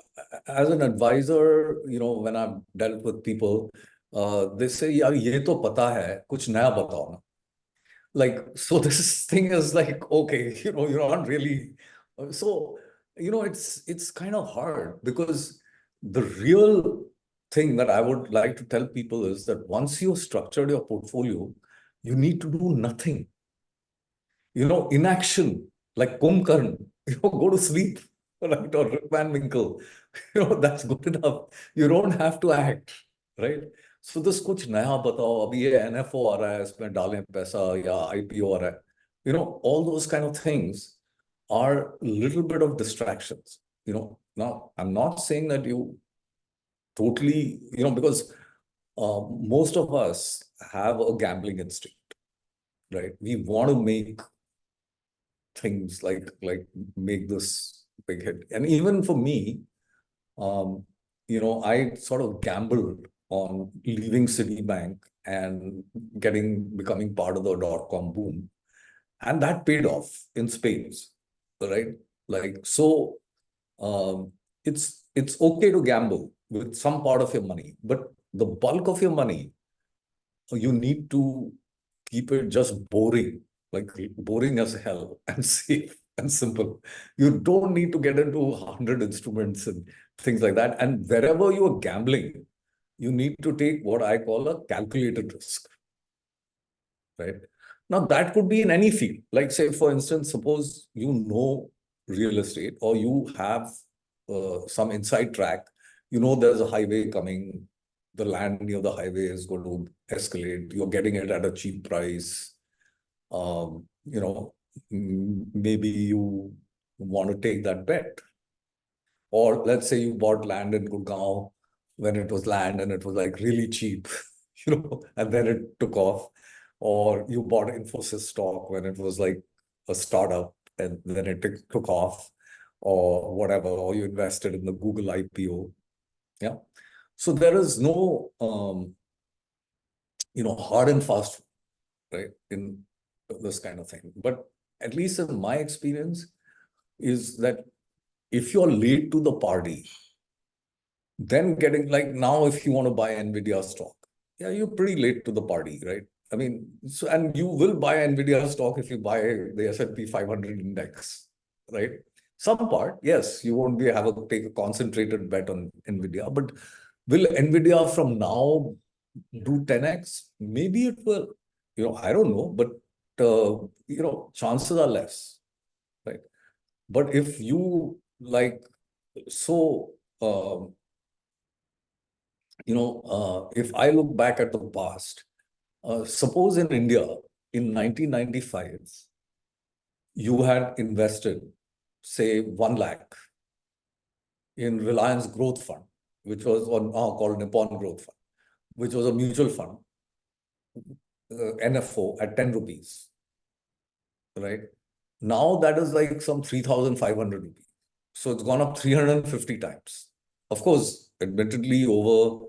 as an advisor, when I've dealt with people, they say, "यार ये तो पता है, कुछ नया बताओ ना." Like, so this thing is like, okay, you're not really. So, it's kind of hard because the real thing that I would like to tell people is that once you've structured your portfolio, you need to do nothing. Inaction, like Kumbhakarna, go to sleep, right? Or Rip Van Winkle, that's good enough. You don't have to act, right? So this कुछ नया बताओ, अभी ये NFO आ रहा है, इसमें डालें पैसा या IPO आ रहा है. All those kind of things are a little bit of distractions. Now I'm not saying that you totally, because most of us have a gambling instinct, right? We want to make things like make this big hit. And even for me, I sort of gambled on leaving Citibank and becoming part of the dot-com boom. And that paid off in spades, right? So it's okay to gamble with some part of your money, but the bulk of your money, you need to keep it just boring, like boring as hell and safe and simple. You don't need to get into 100 instruments and things like that. And wherever you're gambling, you need to take what I call a calculated risk, right? Now, that could be in any field. Like, say, for instance, suppose real estate or you have some inside track, there's a highway coming, the land near the highway is going to escalate, you're getting it at a cheap price. Maybe you want to take that bet. Or let's say you bought land in Gurgaon when it was land and it was like really cheap, and then it took off. Or you bought Infosys stock when it was like a startup and then it took off, or whatever, or you invested in the Google IPO. Yeah. So there is no, hard and fast, right, in this kind of thing. But at least in my experience is that if you're late to the party, then getting like now, if you want to buy NVIDIA stock, yeah, you're pretty late to the party, right? I mean, so, and you will buy NVIDIA stock if you buy the S&P 500 index, right? Some part, yes, you won't take a concentrated bet on NVIDIA, but will NVIDIA from now do 10x? Maybe it will, I don't know, but, chances are less, right? But if you if I look back at the past, suppose in India in 1995, you had invested, say, 1 lakh in Reliance Growth Fund, which was called Nippon Growth Fund, which was a mutual fund, NFO at 10 rupees, right? Now that is like some 3,500 rupees. So it's gone up 350 times. Of course, admittedly over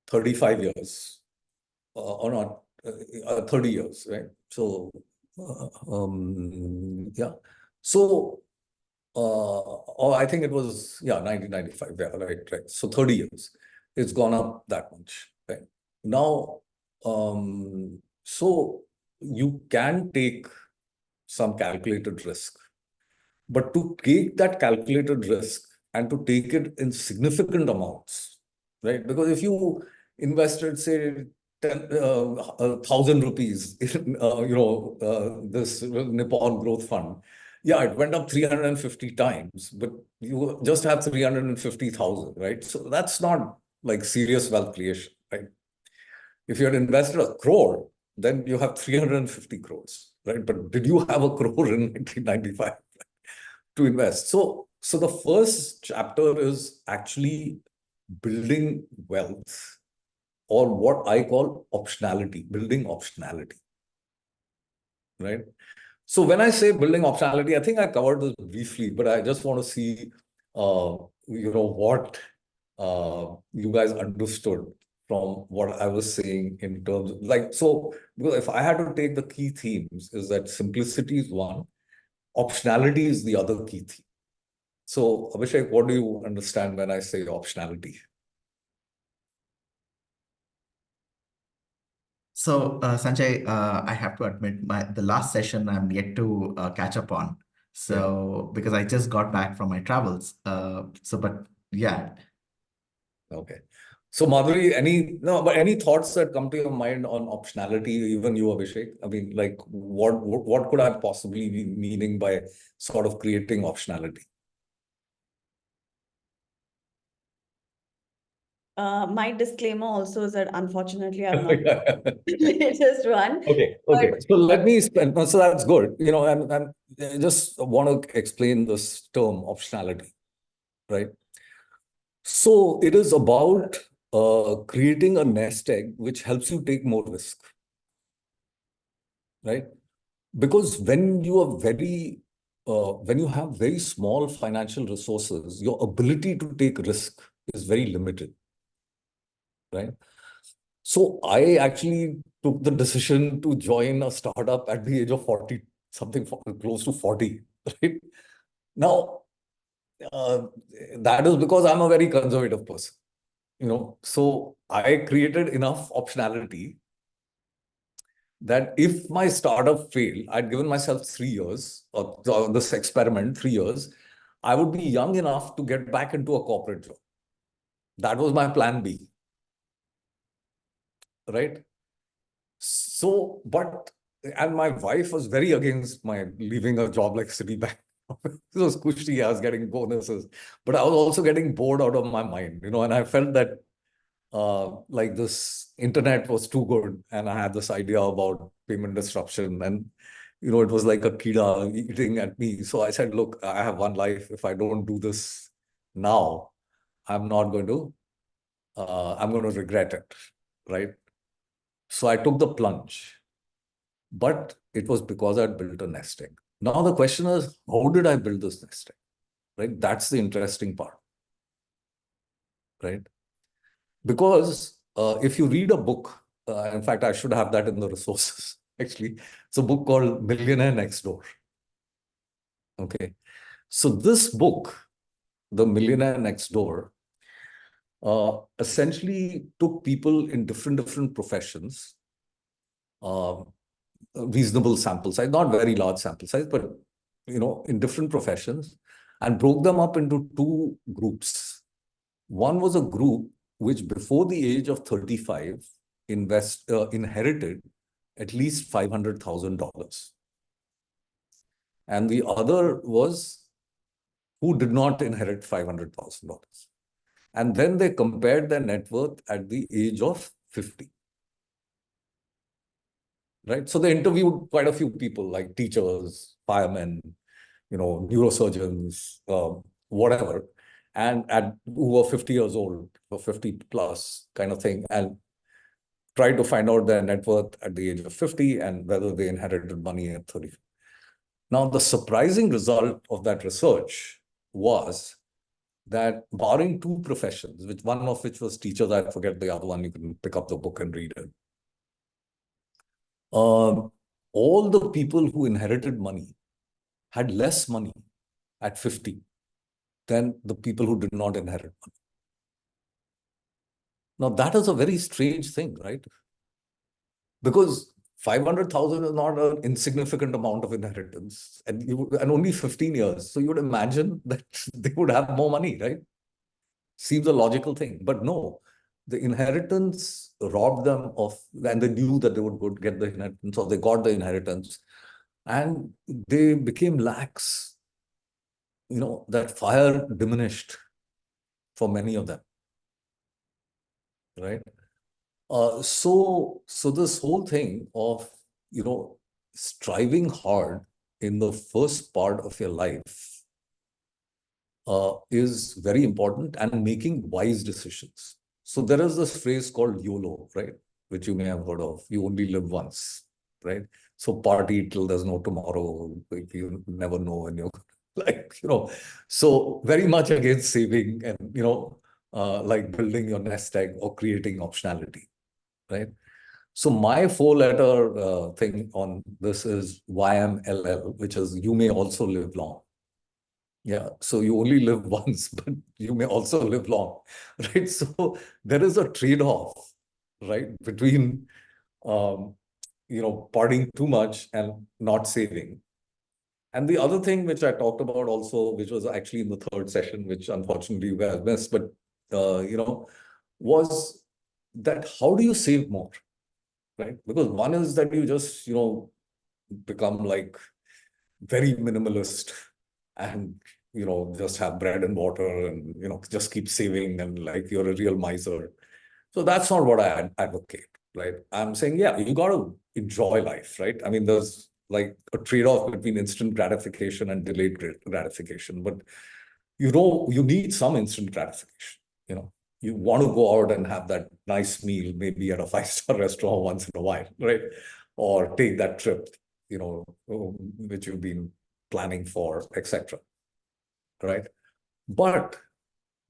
35 years, or not, 30 years, right? So, yeah. So, or I think it was, 1995, yeah, right. So 30 years, it's gone up that much, right? Now, so you can take some calculated risk, but to take that calculated risk and to take it in significant amounts, right? Because if you invested, say, 1,000 rupees in, this Nippon Growth Fund, yeah, it went up 350 times, but you just have 350,000, right? So that's not like serious wealth creation, right? If you had invested 1 crore, then you have 350 crores, right? But did you have 1 crore in 1995 to invest? So the first chapter is actually building wealth, or what I call optionality, building optionality, right? So when I say building optionality, I think I covered this briefly, but I just want to see, what you guys understood from what I was saying in terms of because if I had to take the key themes, is that simplicity is one, optionality is the other key theme, So Abhishek, what do you understand when I say optionality? So, Sanjay, I have to admit, the last session I'm yet to catch up on. So, because I just got back from my travels. But yeah. Okay. So Madhuri, any thoughts that come to your mind on optionality, even you, Abhishek? I mean, like what could I possibly be meaning by sort of creating optionality? My disclaimer also is that unfortunately I'm not the latest one. Okay. So let me spend. So that's good. And I just want to explain this term optionality, right? So it is about creating a nest egg which helps you take more risk, right? Because when you have very small financial resources, your ability to take risk is very limited, right? So I actually took the decision to join a startup at the age of 40, something close to 40, right? Now, that is because I'm a very conservative person, so I created enough optionality that if my startup failed, I'd given myself 3 years, or this experiment, 3 years, I would be young enough to get back into a corporate job. That was my plan B, right? So, and my wife was very against my leaving a job like Citibank. It was cushy, I was getting bonuses, but I was also getting bored out of my mind, and I felt that like this internet was too good, and I had this idea about payment disruption, and it was like a kida eating at me. So I said, look, I have one life. If I don't do this now, I'm not going to I'm going to regret it, right? So I took the plunge, but it was because I'd built a nest egg. Now the question is, how did I build this nest egg, right? That's the interesting part, right? Because if you read a book, in fact, I should have that in the resources, actually. It's a book called Millionaire Next Door. Okay. So this book, The Millionaire Next Door, essentially took people in different professions, reasonable sample size, not very large sample size, but in different professions, and broke them up into two groups. One was a group which before the age of 35 inherited at least $500,000. And the other was who did not inherit $500,000. And then they compared their net worth at the age of 50. Right? So they interviewed quite a few people like teachers, firemen, neurosurgeons, whatever, and who were 50 years old or 50 plus kind of thing, and tried to find out their net worth at the age of 50 and whether they inherited money at 30. Now, the surprising result of that research was that barring two professions, one of which was teachers, I forget the other one, you can pick up the book and read it. All the people who inherited money had less money at 50 than the people who did not inherit money. Now, that is a very strange thing, right? Because 500,000 is not an insignificant amount of inheritance, and only 15 years. So you would imagine that they would have more money, right? Seems a logical thing, but no, the inheritance robbed them of, and they knew that they would get the inheritance, or they got the inheritance, and they became lax. That fire diminished for many of them, right? So this whole thing of, striving hard in the first part of your life is very important, and making wise decisions. So there is this phrase called YOLO, right? Which you may have heard of. You only live once, right? So party till there's no tomorrow. You never know when you're so very much against saving and, like building your nest egg or creating optionality, right? So my four-letter thing on this is YMLL, which is you may also live long. Yeah, so you only live once, but you may also live long, right? So there is a trade-off, right, between partying too much and not saving. And the other thing which I talked about also, which was actually in the third session, which unfortunately you guys missed, but was that how do you save more, right? Because one is that you just become like very minimalist and just have bread and water and just keep saving and like you're a real miser. So that's not what I advocate, right? I'm saying, yeah, you got to enjoy life, right? I mean, there's like a trade-off between instant gratification and delayed gratification, but you need some instant gratification. You want to go out and have that nice meal, maybe at a five-star restaurant once in a while, right? Or take that trip, which you've been planning for, etc. Right? But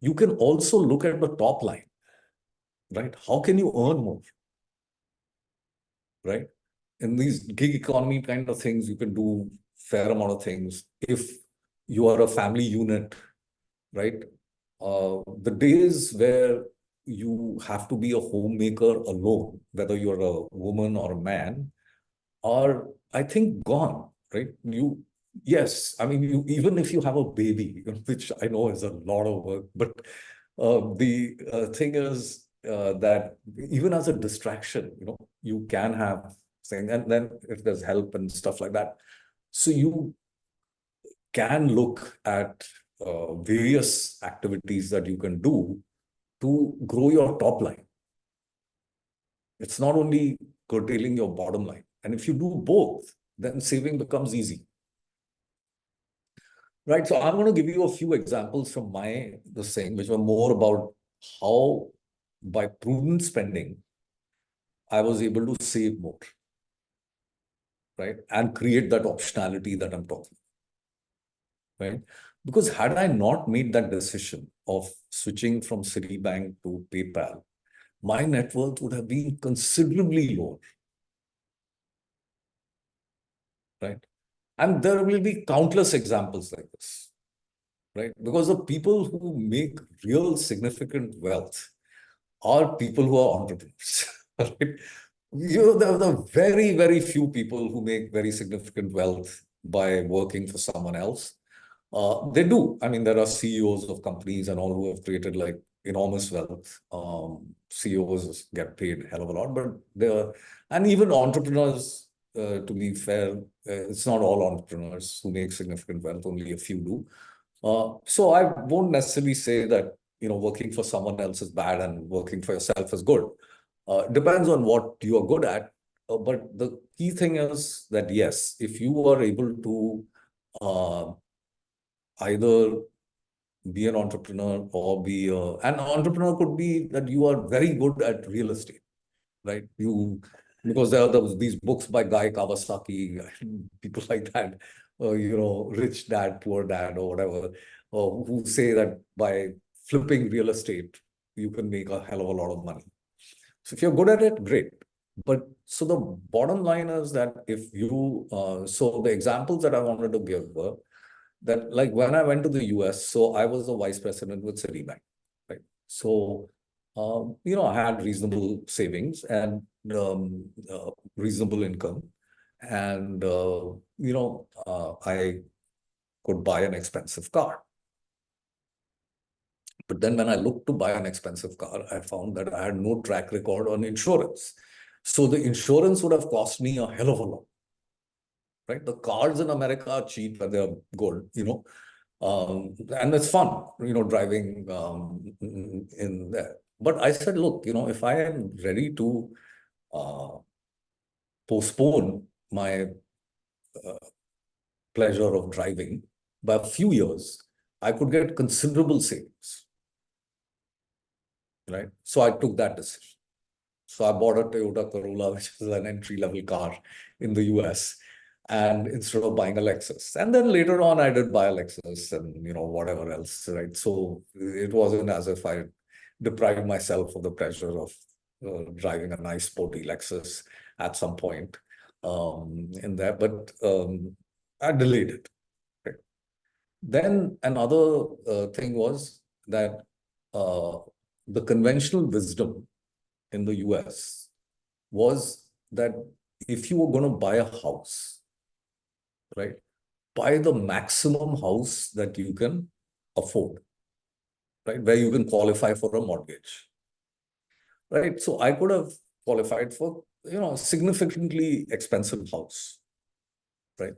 you can also look at the top line, right? How can you earn more? Right? In these gig economy kind of things, you can do fair amount of things. If you are a family unit, right? The days where you have to be a homemaker alone, whether you're a woman or a man, are, I think, gone, right? Yes, I mean, even if you have a baby, which I know is a lot of work, but the thing is that even as a distraction, you can have thing, and then if there's help and stuff like that, so you can look at various activities that you can do to grow your top line. It's not only curtailing your bottom line. And if you do both, then saving becomes easy. Right. So I'm going to give you a few examples from this thing, which were more about how by prudent spending, I was able to save more. Right. And create that optionality that I'm talking. Right. Because had I not made that decision of switching from Citibank to PayPal, my net worth would have been considerably lower. Right. And there will be countless examples like this, right? Because the people who make real significant wealth are people who are entrepreneurs, right? There are the very, very few people who make very significant wealth by working for someone else. They do. I mean, there are CEOs of companies and all who have created like enormous wealth. CEOs get paid a hell of a lot, but and even entrepreneurs, to be fair, it's not all entrepreneurs who make significant wealth, only a few do. So I won't necessarily say that, working for someone else is bad and working for yourself is good. Depends on what you are good at. But the key thing is that, yes, if you are able to either be an entrepreneur or an entrepreneur could be that you are very good at real estate, right? Because there are these books by Guy Kawasaki, people like that, Rich Dad, Poor Dad, or whatever, who say that by flipping real estate, you can make a hell of a lot of money. So if you're good at it, great. But so the bottom line is that so the examples that I wanted to give were that, like when I went to the US, so I was the vice president with Citibank, right? So, I had reasonable savings and reasonable income. And, I could buy an expensive car. But then when I looked to buy an expensive car, I found that I had no track record on insurance. So the insurance would have cost me a hell of a lot. Right? The cars in America are cheap and they're good, and it's fun, driving in there. But I said, look, if I am ready to postpone my pleasure of driving by a few years, I could get considerable savings. Right? So I took that decision. So I bought a Toyota Corolla, which is an entry-level car in the US. And instead of buying a Lexus, and then later on, I did buy a Lexus and whatever else, right? So it wasn't as if I deprived myself of the pleasure of driving a nice sporty Lexus at some point in there, but I delayed it. Right? Then another thing was that the conventional wisdom in the US was that if you were going to buy a house, right, buy the maximum house that you can afford, right, where you can qualify for a mortgage, right? So I could have qualified for, significantly expensive house, right,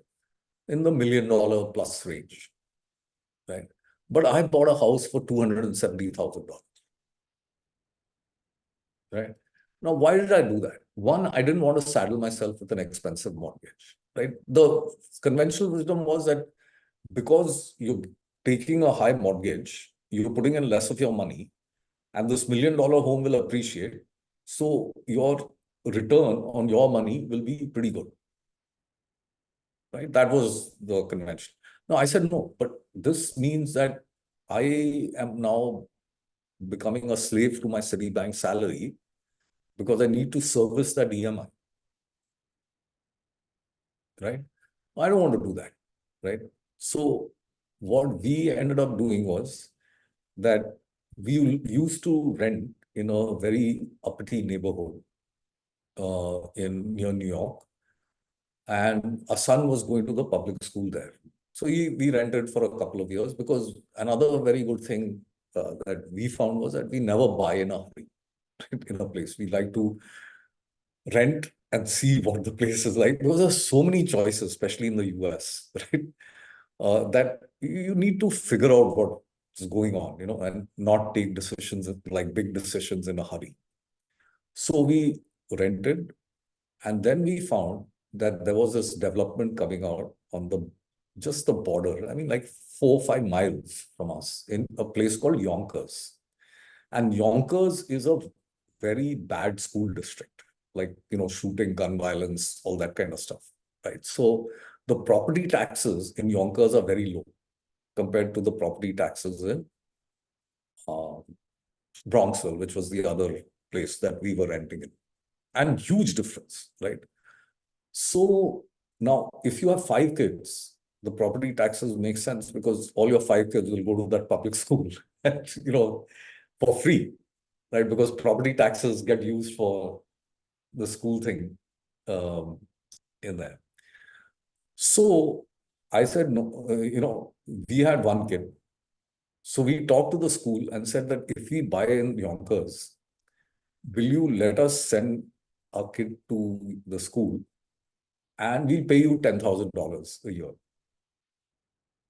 in the $1 million plus range, right? But I bought a house for $270,000, right? Now, why did I do that? One, I didn't want to saddle myself with an expensive mortgage, right? The conventional wisdom was that because you're taking a high mortgage, you're putting in less of your money, and this $1 million home will appreciate. So your return on your money will be pretty good, right? That was the convention. No, I said no, but this means that I am now becoming a slave to my Citibank salary because I need to service that EMI, right? I don't want to do that, right? So what we ended up doing was that we used to rent in a very uppity neighborhood near New York, and our son was going to the public school there. So we rented for a couple of years, because another very good thing that we found was that we never buy in a hurry in a place. We like to rent and see what the place is like, because there's so many choices, especially in the US, right? That you need to figure out what's going on, and not take decisions, like big decisions, in a hurry. So we rented, and then we found that there was this development coming out on just the border. I mean, like 4 or 5 miles from us, in a place called Yonkers. And Yonkers is a very bad school district, like, shooting, gun violence, all that kind of stuff, right? So the property taxes in Yonkers are very low compared to the property taxes in Bronxville, which was the other place that we were renting in. And huge difference, right? So now, if you have 5 kids, the property taxes make sense, because all your 5 kids will go to that public school, for free, right? Because property taxes get used for the school thing in there. So I said, no, we had 1 kid. So we talked to the school and said that if we buy in Yonkers, will you let us send our kid to the school, and we'll pay you $10,000 a year?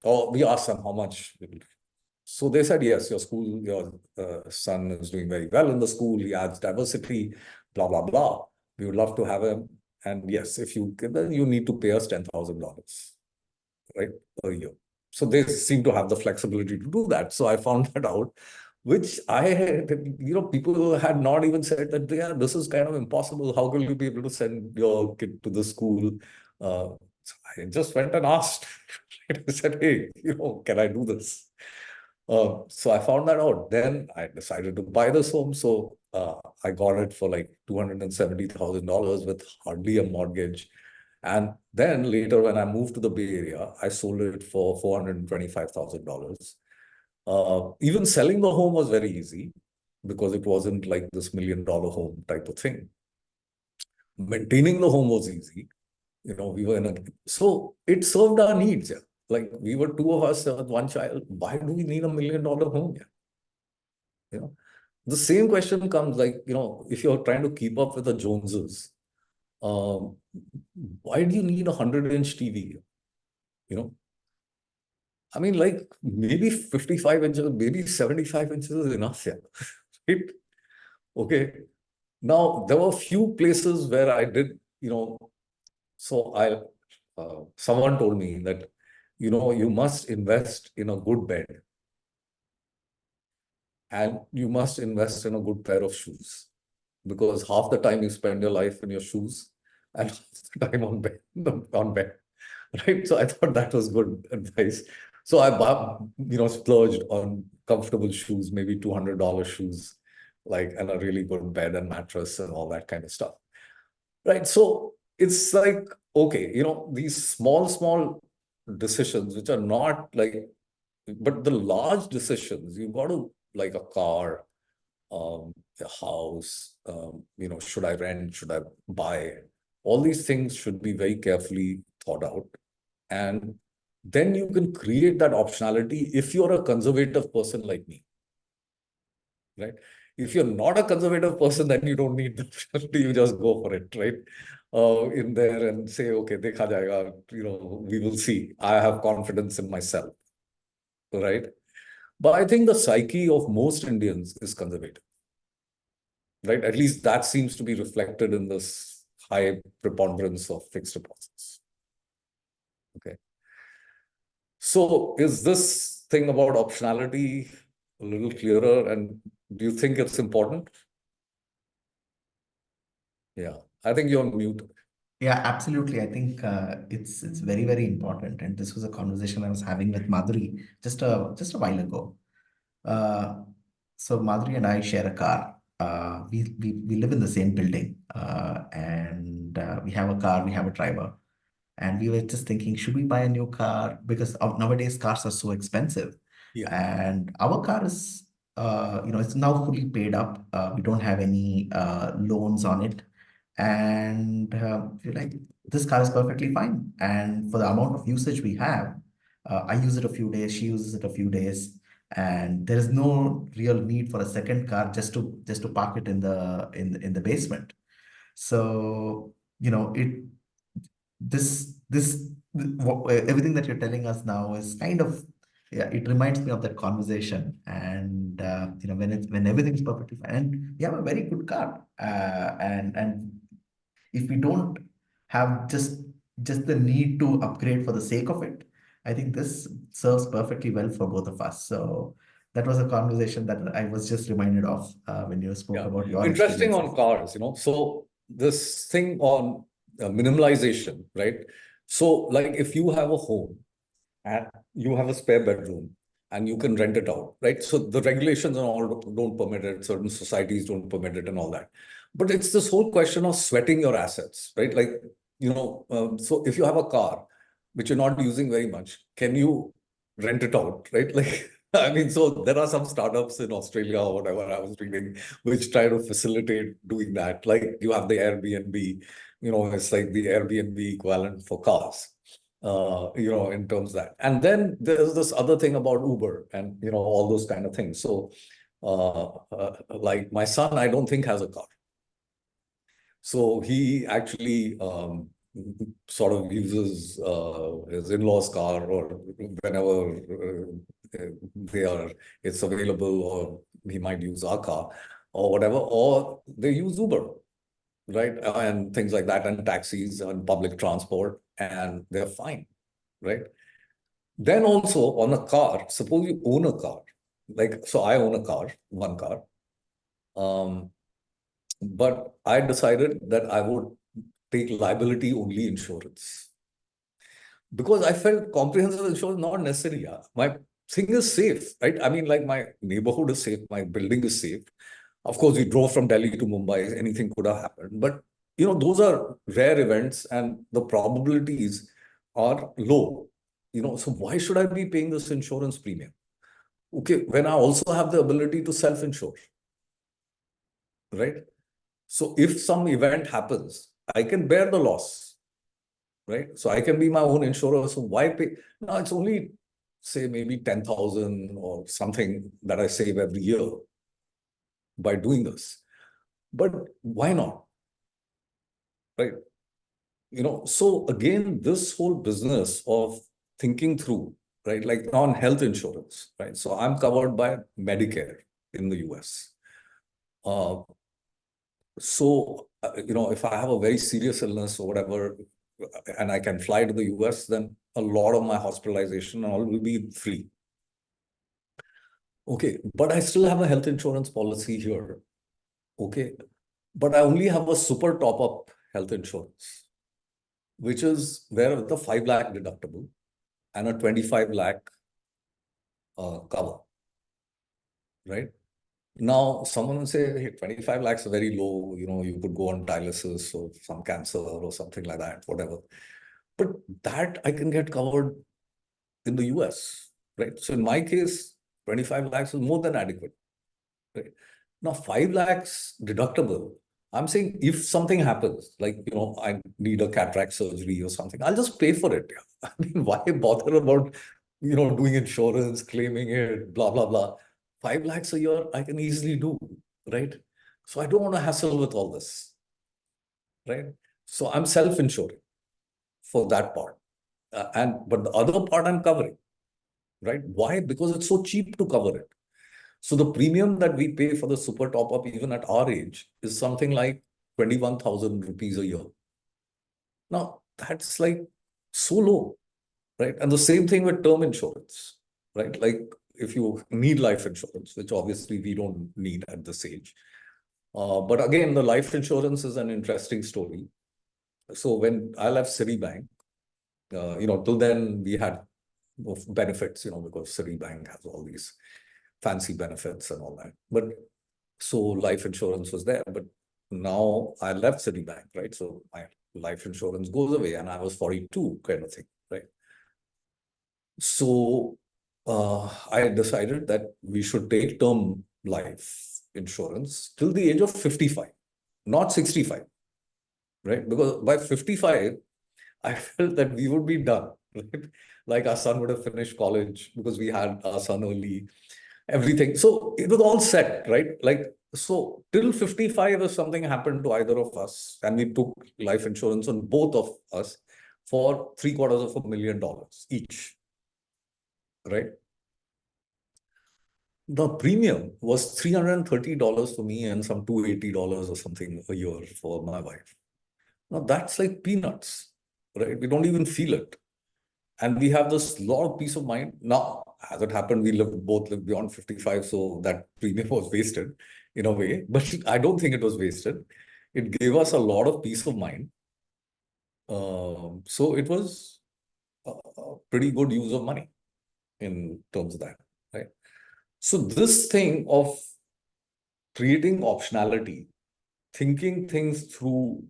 Or we asked them how much. So they said, yes, your son is doing very well in the school. He adds diversity, blah, blah, blah. We would love to have him. And yes, if you then you need to pay us $10,000, right, a year. So they seem to have the flexibility to do that. So I found that out, which people had not even said that, yeah, this is kind of impossible. How will you be able to send your kid to the school? So I just went and asked. I said, hey, can I do this? So I found that out. Then I decided to buy this home. So I got it for like $270,000 with hardly a mortgage. And then later, when I moved to the Bay Area, I sold it for $425,000. Even selling the home was very easy, because it wasn't like this $1 million home type of thing. Maintaining the home was easy. We were so it served our needs. Yeah. Like, we were 2 of us with 1 child. Why do we need $1 million home? Yeah. The same question comes, like, if you're trying to keep up with the Joneses, why do you need a 100-inch TV? I mean, like, maybe 55 inches, maybe 75 inches is enough. Yeah. Right? Okay. Now, there were a few places where I did, so someone told me that, you must invest in a good bed, and you must invest in a good pair of shoes, because half the time you spend your life in your shoes, and half the time on bed, right? So I thought that was good advice. So I splurged on comfortable shoes, maybe $200 shoes, like, and a really good bed and mattress and all that kind of stuff, right? So it's like, okay, these small decisions, which are not like but the large decisions, you've got to, like a car, a house, should I rent, should I buy? All these things should be very carefully thought out. And then you can create that optionality if you're a conservative person like me, right? If you're not a conservative person, then you don't need the optionality, you just go for it, right? In there and say, okay, dekha jayega, we will see. I have confidence in myself, right? But I think the psyche of most Indians is conservative, right? At least that seems to be reflected in this high preponderance of fixed deposits. Okay. So is this thing about optionality a little clearer? And do you think it's important? Yeah, I think you're on mute. Yeah, absolutely. I think it's very, very important. And this was a conversation I was having with Madhuri just a while ago. So Madhuri and I share a car. We live in the same building, and we have a car, we have a driver. And we were just thinking, should we buy a new car? Because nowadays cars are so expensive. Yeah. And our car is, it's now fully paid up. We don't have any loans on it. And we're like, this car is perfectly fine. And for the amount of usage we have, I use it a few days, she uses it a few days, and there is no real need for a second car just to park it in the basement. So, everything that you're telling us now is kind of, yeah, it reminds me of that conversation. And when everything's perfectly fine, and we have a very good car, and if we don't have just the need to upgrade for the sake of it, I think this serves perfectly well for both of us. So that was a conversation that I was just reminded of when you spoke about your Interesting experiences. on cars, so this thing on minimalization, right? So like if you have a home and you have a spare bedroom and you can rent it out, right? So the regulations and all don't permit it, certain societies don't permit it and all that. But it's this whole question of sweating your assets, right? Like, so if you have a car which you're not using very much, can you rent it out, right? Like, I mean, so there are some startups in Australia or whatever I was reading, which try to facilitate doing that. Like you have the Airbnb, it's like the Airbnb equivalent for cars, in terms of that. And then there's this other thing about Uber and, all those kind of things. So, like my son, I don't think has a car. So he actually sort of uses his in-laws' car, or whenever it's available, or he might use our car or whatever, or they use Uber, right? And things like that, and taxis and public transport, and they're fine, right? Then also on a car, suppose you own a car, so I own a car, one car. But I decided that I would take liability only insurance because I felt comprehensive insurance not necessary. Yeah. My thing is safe, right? I mean, like my neighborhood is safe, my building is safe. Of course, we drove from Delhi to Mumbai, anything could have happened. But, those are rare events and the probabilities are low. So why should I be paying this insurance premium? Okay, when I also have the ability to self-insure, right? So if some event happens, I can bear the loss, right? So I can be my own insurer. So why pay? No, it's only, say, maybe 10,000 or something that I save every year by doing this. But why not? Right? So again, this whole business of thinking through, right? Like on health insurance, right? So I'm covered by Medicare in the US. So, if I have a very serious illness or whatever, and I can fly to the US, then a lot of my hospitalization and all will be free. Okay, but I still have a health insurance policy here. Okay, but I only have a super top-up health insurance, which is where the 5 lakh deductible and a 25 lakh cover, right? Now, someone will say, hey, 25 lakhs are very low, you could go on dialysis or some cancer or something like that, whatever. But that I can get covered in the US. right? So in my case, 25 lakhs is more than adequate, right? Now, 5 lakhs deductible. I'm saying if something happens, like, I need a cataract surgery or something, I'll just pay for it. I mean, why bother about, doing insurance, claiming it, blah, blah, blah. 5 lakhs a year, I can easily do, right? So I don't want to hassle with all this, right? So I'm self-insuring for that part. But the other part I'm covering, right? Why? Because it's so cheap to cover it. So the premium that we pay for the super top up, even at our age, is something like 21,000 rupees a year. Now, that's like so low, right? And the same thing with term insurance, right? Like if you need life insurance, which obviously we don't need at this age. But again, the life insurance is an interesting story. So when I left Citibank, till then we had benefits, because Citibank has all these fancy benefits and all that. But so life insurance was there, but now I left Citibank, right? So my life insurance goes away and I was 42 kind of thing, right? So I decided that we should take term life insurance till the age of 55, not 65, right? Because by 55, I felt that we would be done, right? Like our son would have finished college because we had our son early, everything. So it was all set, right? Like, so till 55, if something happened to either of us, and we took life insurance on both of us for $750,000 each, right? The premium was $330 for me and some $280 or something a year for my wife. Now that's like peanuts, right? We don't even feel it. And we have this lot of peace of mind. Now, as it happened, we both lived beyond 55, so that premium was wasted in a way. But I don't think it was wasted. It gave us a lot of peace of mind. So it was a pretty good use of money in terms of that, right? So this thing of creating optionality, thinking things through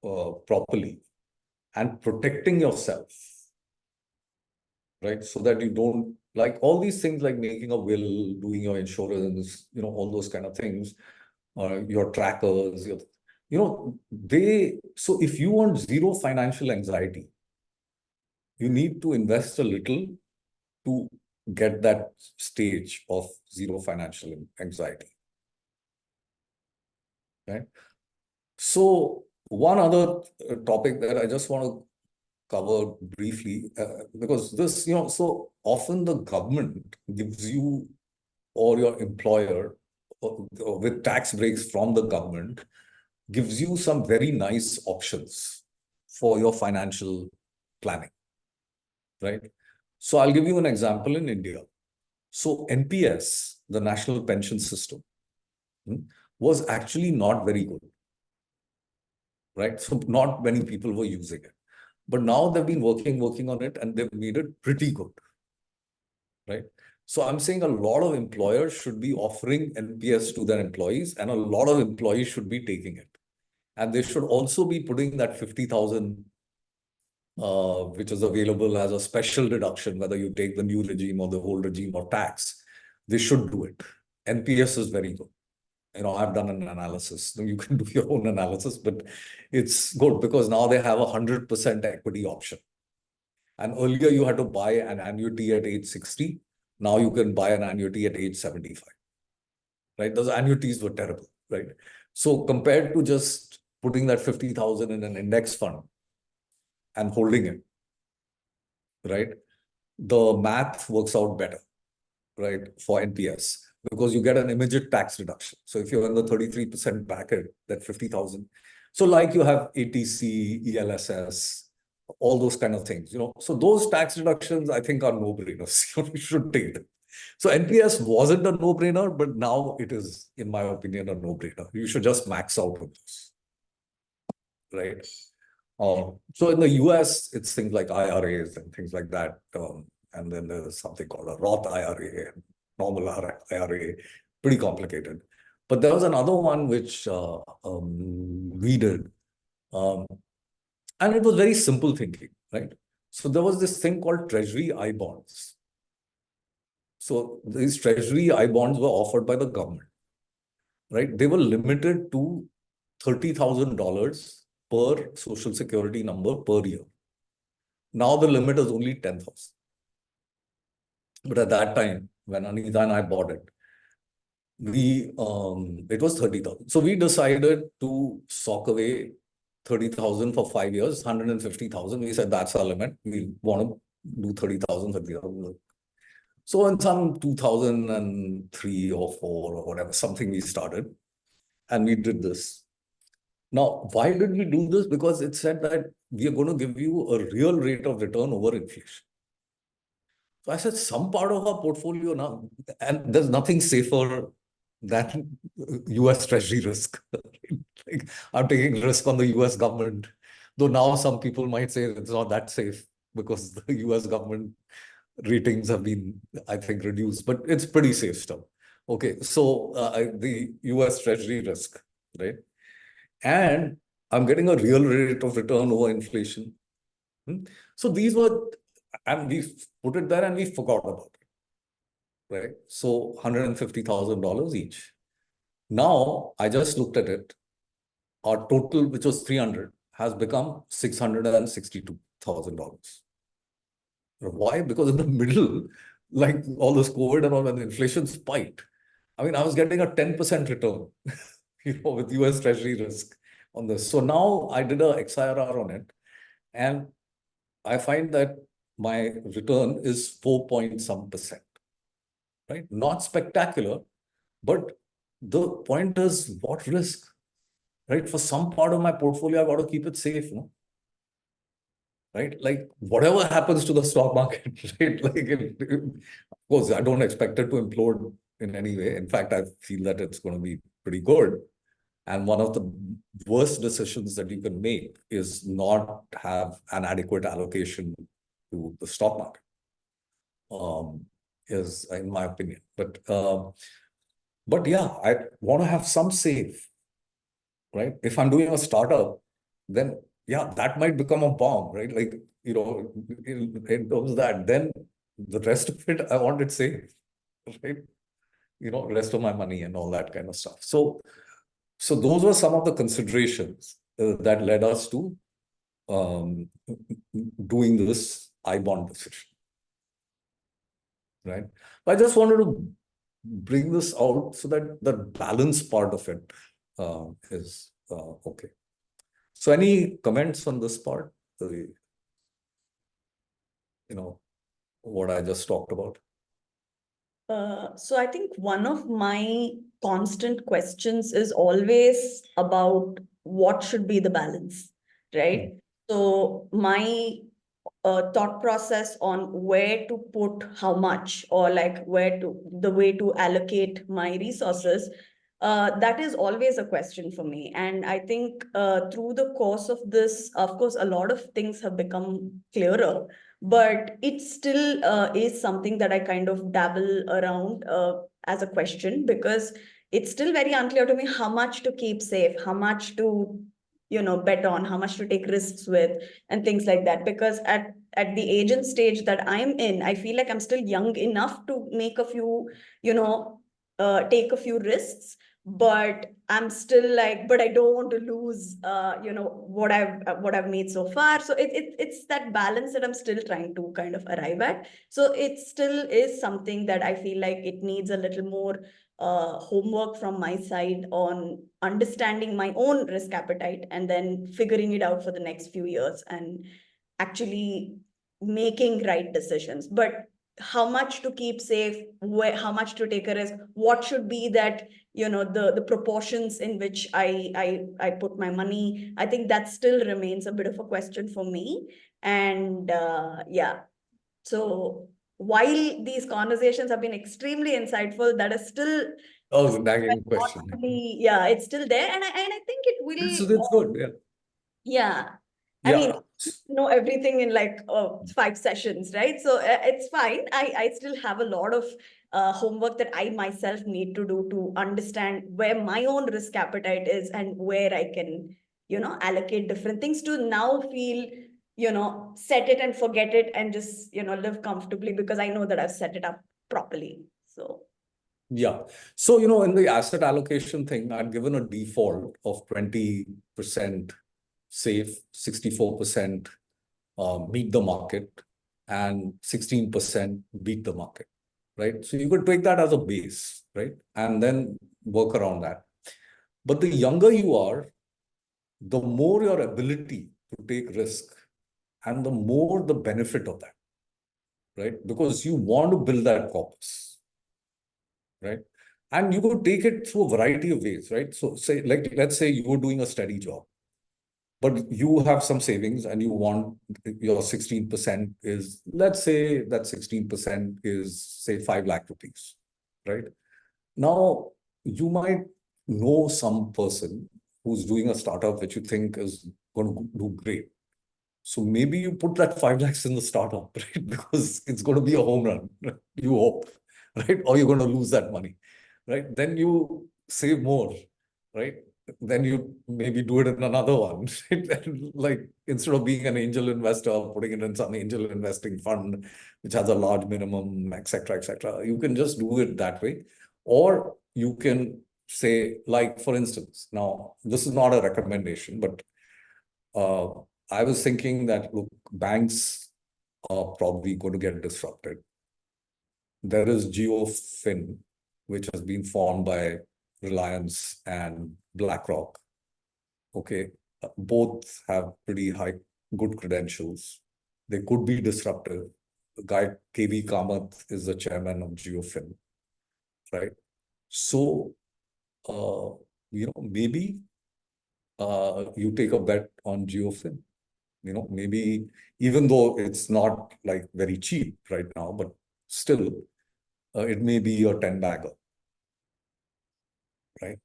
properly, and protecting yourself, right? So that you don't, like all these things like making a will, doing your insurance, all those kind of things, your trackers, so if you want zero financial anxiety, you need to invest a little to get that stage of zero financial anxiety, right? So one other topic that I just want to cover briefly, because this, so often the government gives you, or your employer, with tax breaks from the government, gives you some very nice options for your financial planning, right? So I'll give you an example in India. So NPS, the National Pension System, was actually not very good, right? So not many people were using it. But now they've been working on it and they've made it pretty good, right? So I'm saying a lot of employers should be offering NPS to their employees and a lot of employees should be taking it. And they should also be putting that 50,000, which is available as a special deduction, whether you take the new regime or the old regime or tax, they should do it. NPS is very good. I've done an analysis. You can do your own analysis, but it's good because now they have 100% equity option. And earlier you had to buy an annuity at age 60. Now you can buy an annuity at age 75, right? Those annuities were terrible, right? So compared to just putting that 50,000 in an index fund and holding it, right? The math works out better, right? For NPS, because you get an immediate tax reduction. So if you're in the 33% bracket, that 50,000. So like you have ATC, ELSS, all those kind of things, So those tax reductions, I think, are no-brainers. You should take them. So NPS wasn't a no-brainer, but now it is, in my opinion, a no-brainer. You should just max out on this, right? So in the US, it's things like IRAs and things like that. And then there's something called a Roth IRA and normal IRA, pretty complicated. But there was another one which we did. And it was very simple thinking, right? So there was this thing called Treasury I bonds. So these treasury I bonds were offered by the government, right? They were limited to $30,000 per social security number per year. Now the limit is only 10,000. But at that time, when Anita and I bought it, it was 30,000. So we decided to sock away 30,000 for 5 years, 150,000. We said that's our limit. We want to do 30,000, 30,000. So in some 2003 or 4 or whatever, something we started, and we did this. Now, why did we do this? Because it said that we are going to give you a real rate of return over inflation. So I said, some part of our portfolio now, and there's nothing safer than US Treasury risk. Like, I'm taking risk on the US government, though now some people might say it's not that safe because the US government ratings have been, I think, reduced, but it's pretty safe still. Okay, so the US Treasury risk, right? And I'm getting a real rate of return over inflation. So these were, and we put it there and we forgot about it, right? So $150,000 each. Now I just looked at it. Our total, which was 300, has become $662,000. Why? Because in the middle, like all this COVID and all, when the inflation spiked, I mean, I was getting a 10% return, with US Treasury risk on this. So now I did a XIRR on it, and I find that my return is 4 point some percent, right? Not spectacular, but the point is what risk, right? For some part of my portfolio, I got to keep it safe, no? Right? Like whatever happens to the stock market, right? Like, of course, I don't expect it to implode in any way. In fact, I feel that it's going to be pretty good. And one of the worst decisions that you can make is not have an adequate allocation to the stock market, is in my opinion. But yeah, I want to have some safe, right? If I'm doing a startup, then yeah, that might become a bomb, right? Like, in terms of that, then the rest of it, I want it safe, right? Rest of my money and all that kind of stuff. So those were some of the considerations that led us to doing this I-bond decision, right? I just wanted to bring this out so that the balance part of it is okay. So any comments on this part? What I just talked about? So I think one of my constant questions is always about what should be the balance, right? So my thought process on where to put how much, or like the way to allocate my resources, that is always a question for me. And I think through the course of this, of course, a lot of things have become clearer, but it still is something that I kind of dabble around as a question, because it's still very unclear to me how much to keep safe, how much to bet on, how much to take risks with, and things like that. Because at the age and stage that I'm in, I feel like I'm still young enough to make a few, take a few risks, but I'm still like, but I don't want to lose, what I've made so far. So it's that balance that I'm still trying to kind of arrive at. So it still is something that I feel like it needs a little more homework from my side on understanding my own risk appetite, and then figuring it out for the next few years and actually making right decisions. But how much to keep safe, how much to take a risk, what should be that, the proportions in which I put my money, I think that still remains a bit of a question for me. And yeah, so while these conversations have been extremely insightful, that is still Oh, nagging question. yeah, it's still there, and I think it will. It's good, yeah. Yeah. I Yeah. mean, know everything in like 5 sessions, right? So it's fine. I still have a lot of homework that I myself need to do to understand where my own risk appetite is and where I can, allocate different things to now feel, set it and forget it and just, live comfortably, because I know that I've set it up properly. properly. So Yeah. So, in the asset allocation thing, I'd given a default of 20% safe, 64% beat the market, and 16% beat the market, right? So you could take that as a base, right? And then work around that. But the younger you are, the more your ability to take risk and the more the benefit of that, right? Because you want to build that corpus, right? And you could take it through a variety of ways, right? So let's say you were doing a steady job, but you have some savings and you want your 16% is, let's say that 16% is say 5 lakh rupees, right? Now, you might know some person who's doing a startup which you think is going to do great. So maybe you put that 5 lakhs in the startup, right? Because it's going to be a home run, you hope, right? Or you're going to lose that money, right? Then you save more, right? Then you maybe do it in another one, right? And like instead of being an angel investor, putting it in some angel investing fund, which has a large minimum, etc., etc. You can just do it that way. Or you can say, like, for instance, now this is not a recommendation, but I was thinking that, look, banks are probably going to get disrupted. There is GeoFin, which has been formed by Reliance and BlackRock. Okay, both have pretty high, good credentials. They could be disruptive. The guy KV Kamath is the chairman of GeoFin, right? So, maybe you take a bet on GeoFin. Maybe even though it's not like very cheap right now, but still, it may be your 10-bagger, right?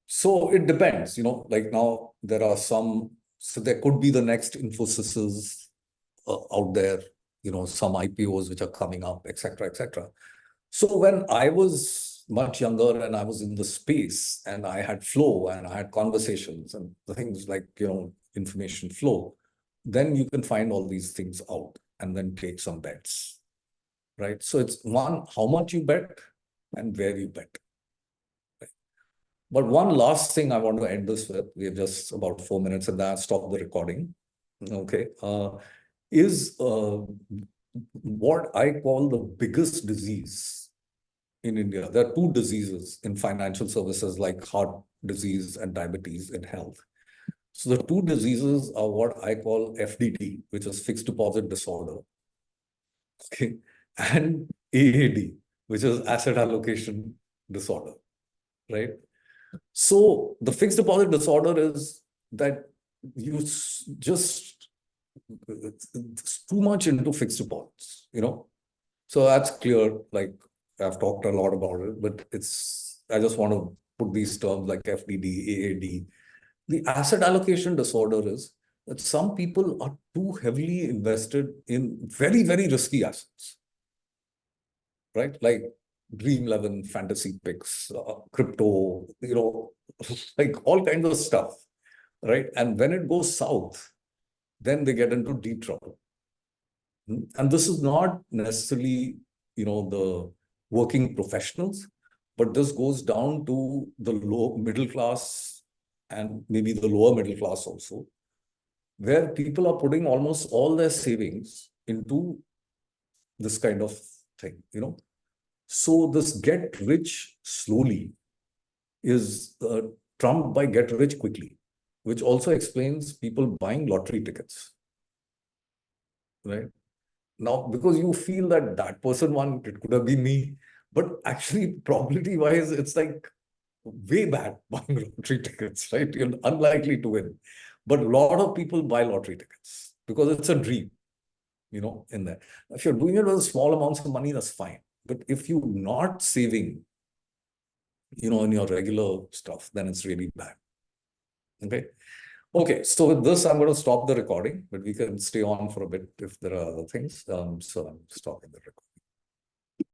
So it depends, like now there are some, so there could be the next Infosys out there, some IPOs which are coming up, etc., etc. So when I was much younger and I was in the space and I had flow and I had conversations and the things like, information flow, then you can find all these things out and then take some bets, right? So it's one, how much you bet and where you bet. Right? But one last thing I want to end this with, we have just about 4 minutes and then I'll stop the recording. Okay. Is what I call the biggest disease in India. There are two diseases in financial services like heart disease and diabetes in health. So the two diseases are what I call FDD, which is fixed deposit disorder, okay, and AAD, which is asset allocation disorder, right? So the fixed deposit disorder is that you just it's too much into fixed deposits, So that's clear. Like I've talked a lot about it, but I just want to put these terms like FDD, AAD. The asset allocation disorder is that some people are too heavily invested in very, very risky assets, right? Like Dream11, fantasy picks, crypto, like all kinds of stuff, right? And when it goes south, then they get into deep trouble. And this is not necessarily, the working professionals, but this goes down to the low middle class and maybe the lower middle class also, where people are putting almost all their savings into this kind of thing, So this get rich slowly is trumped by get rich quickly, which also explains people buying lottery tickets, right? Now, because you feel that person won, it could have been me, but actually probability wise, it's like way bad buying lottery tickets, right? You're unlikely to win. But a lot of people buy lottery tickets because it's a dream, in there. If you're doing it with small amounts of money, that's fine. But if you're not saving, in your regular stuff, then it's really bad. Okay. Okay. So with this, I'm going to stop the recording, but we can stay on for a bit if there are other things. So I'm stopping the recording.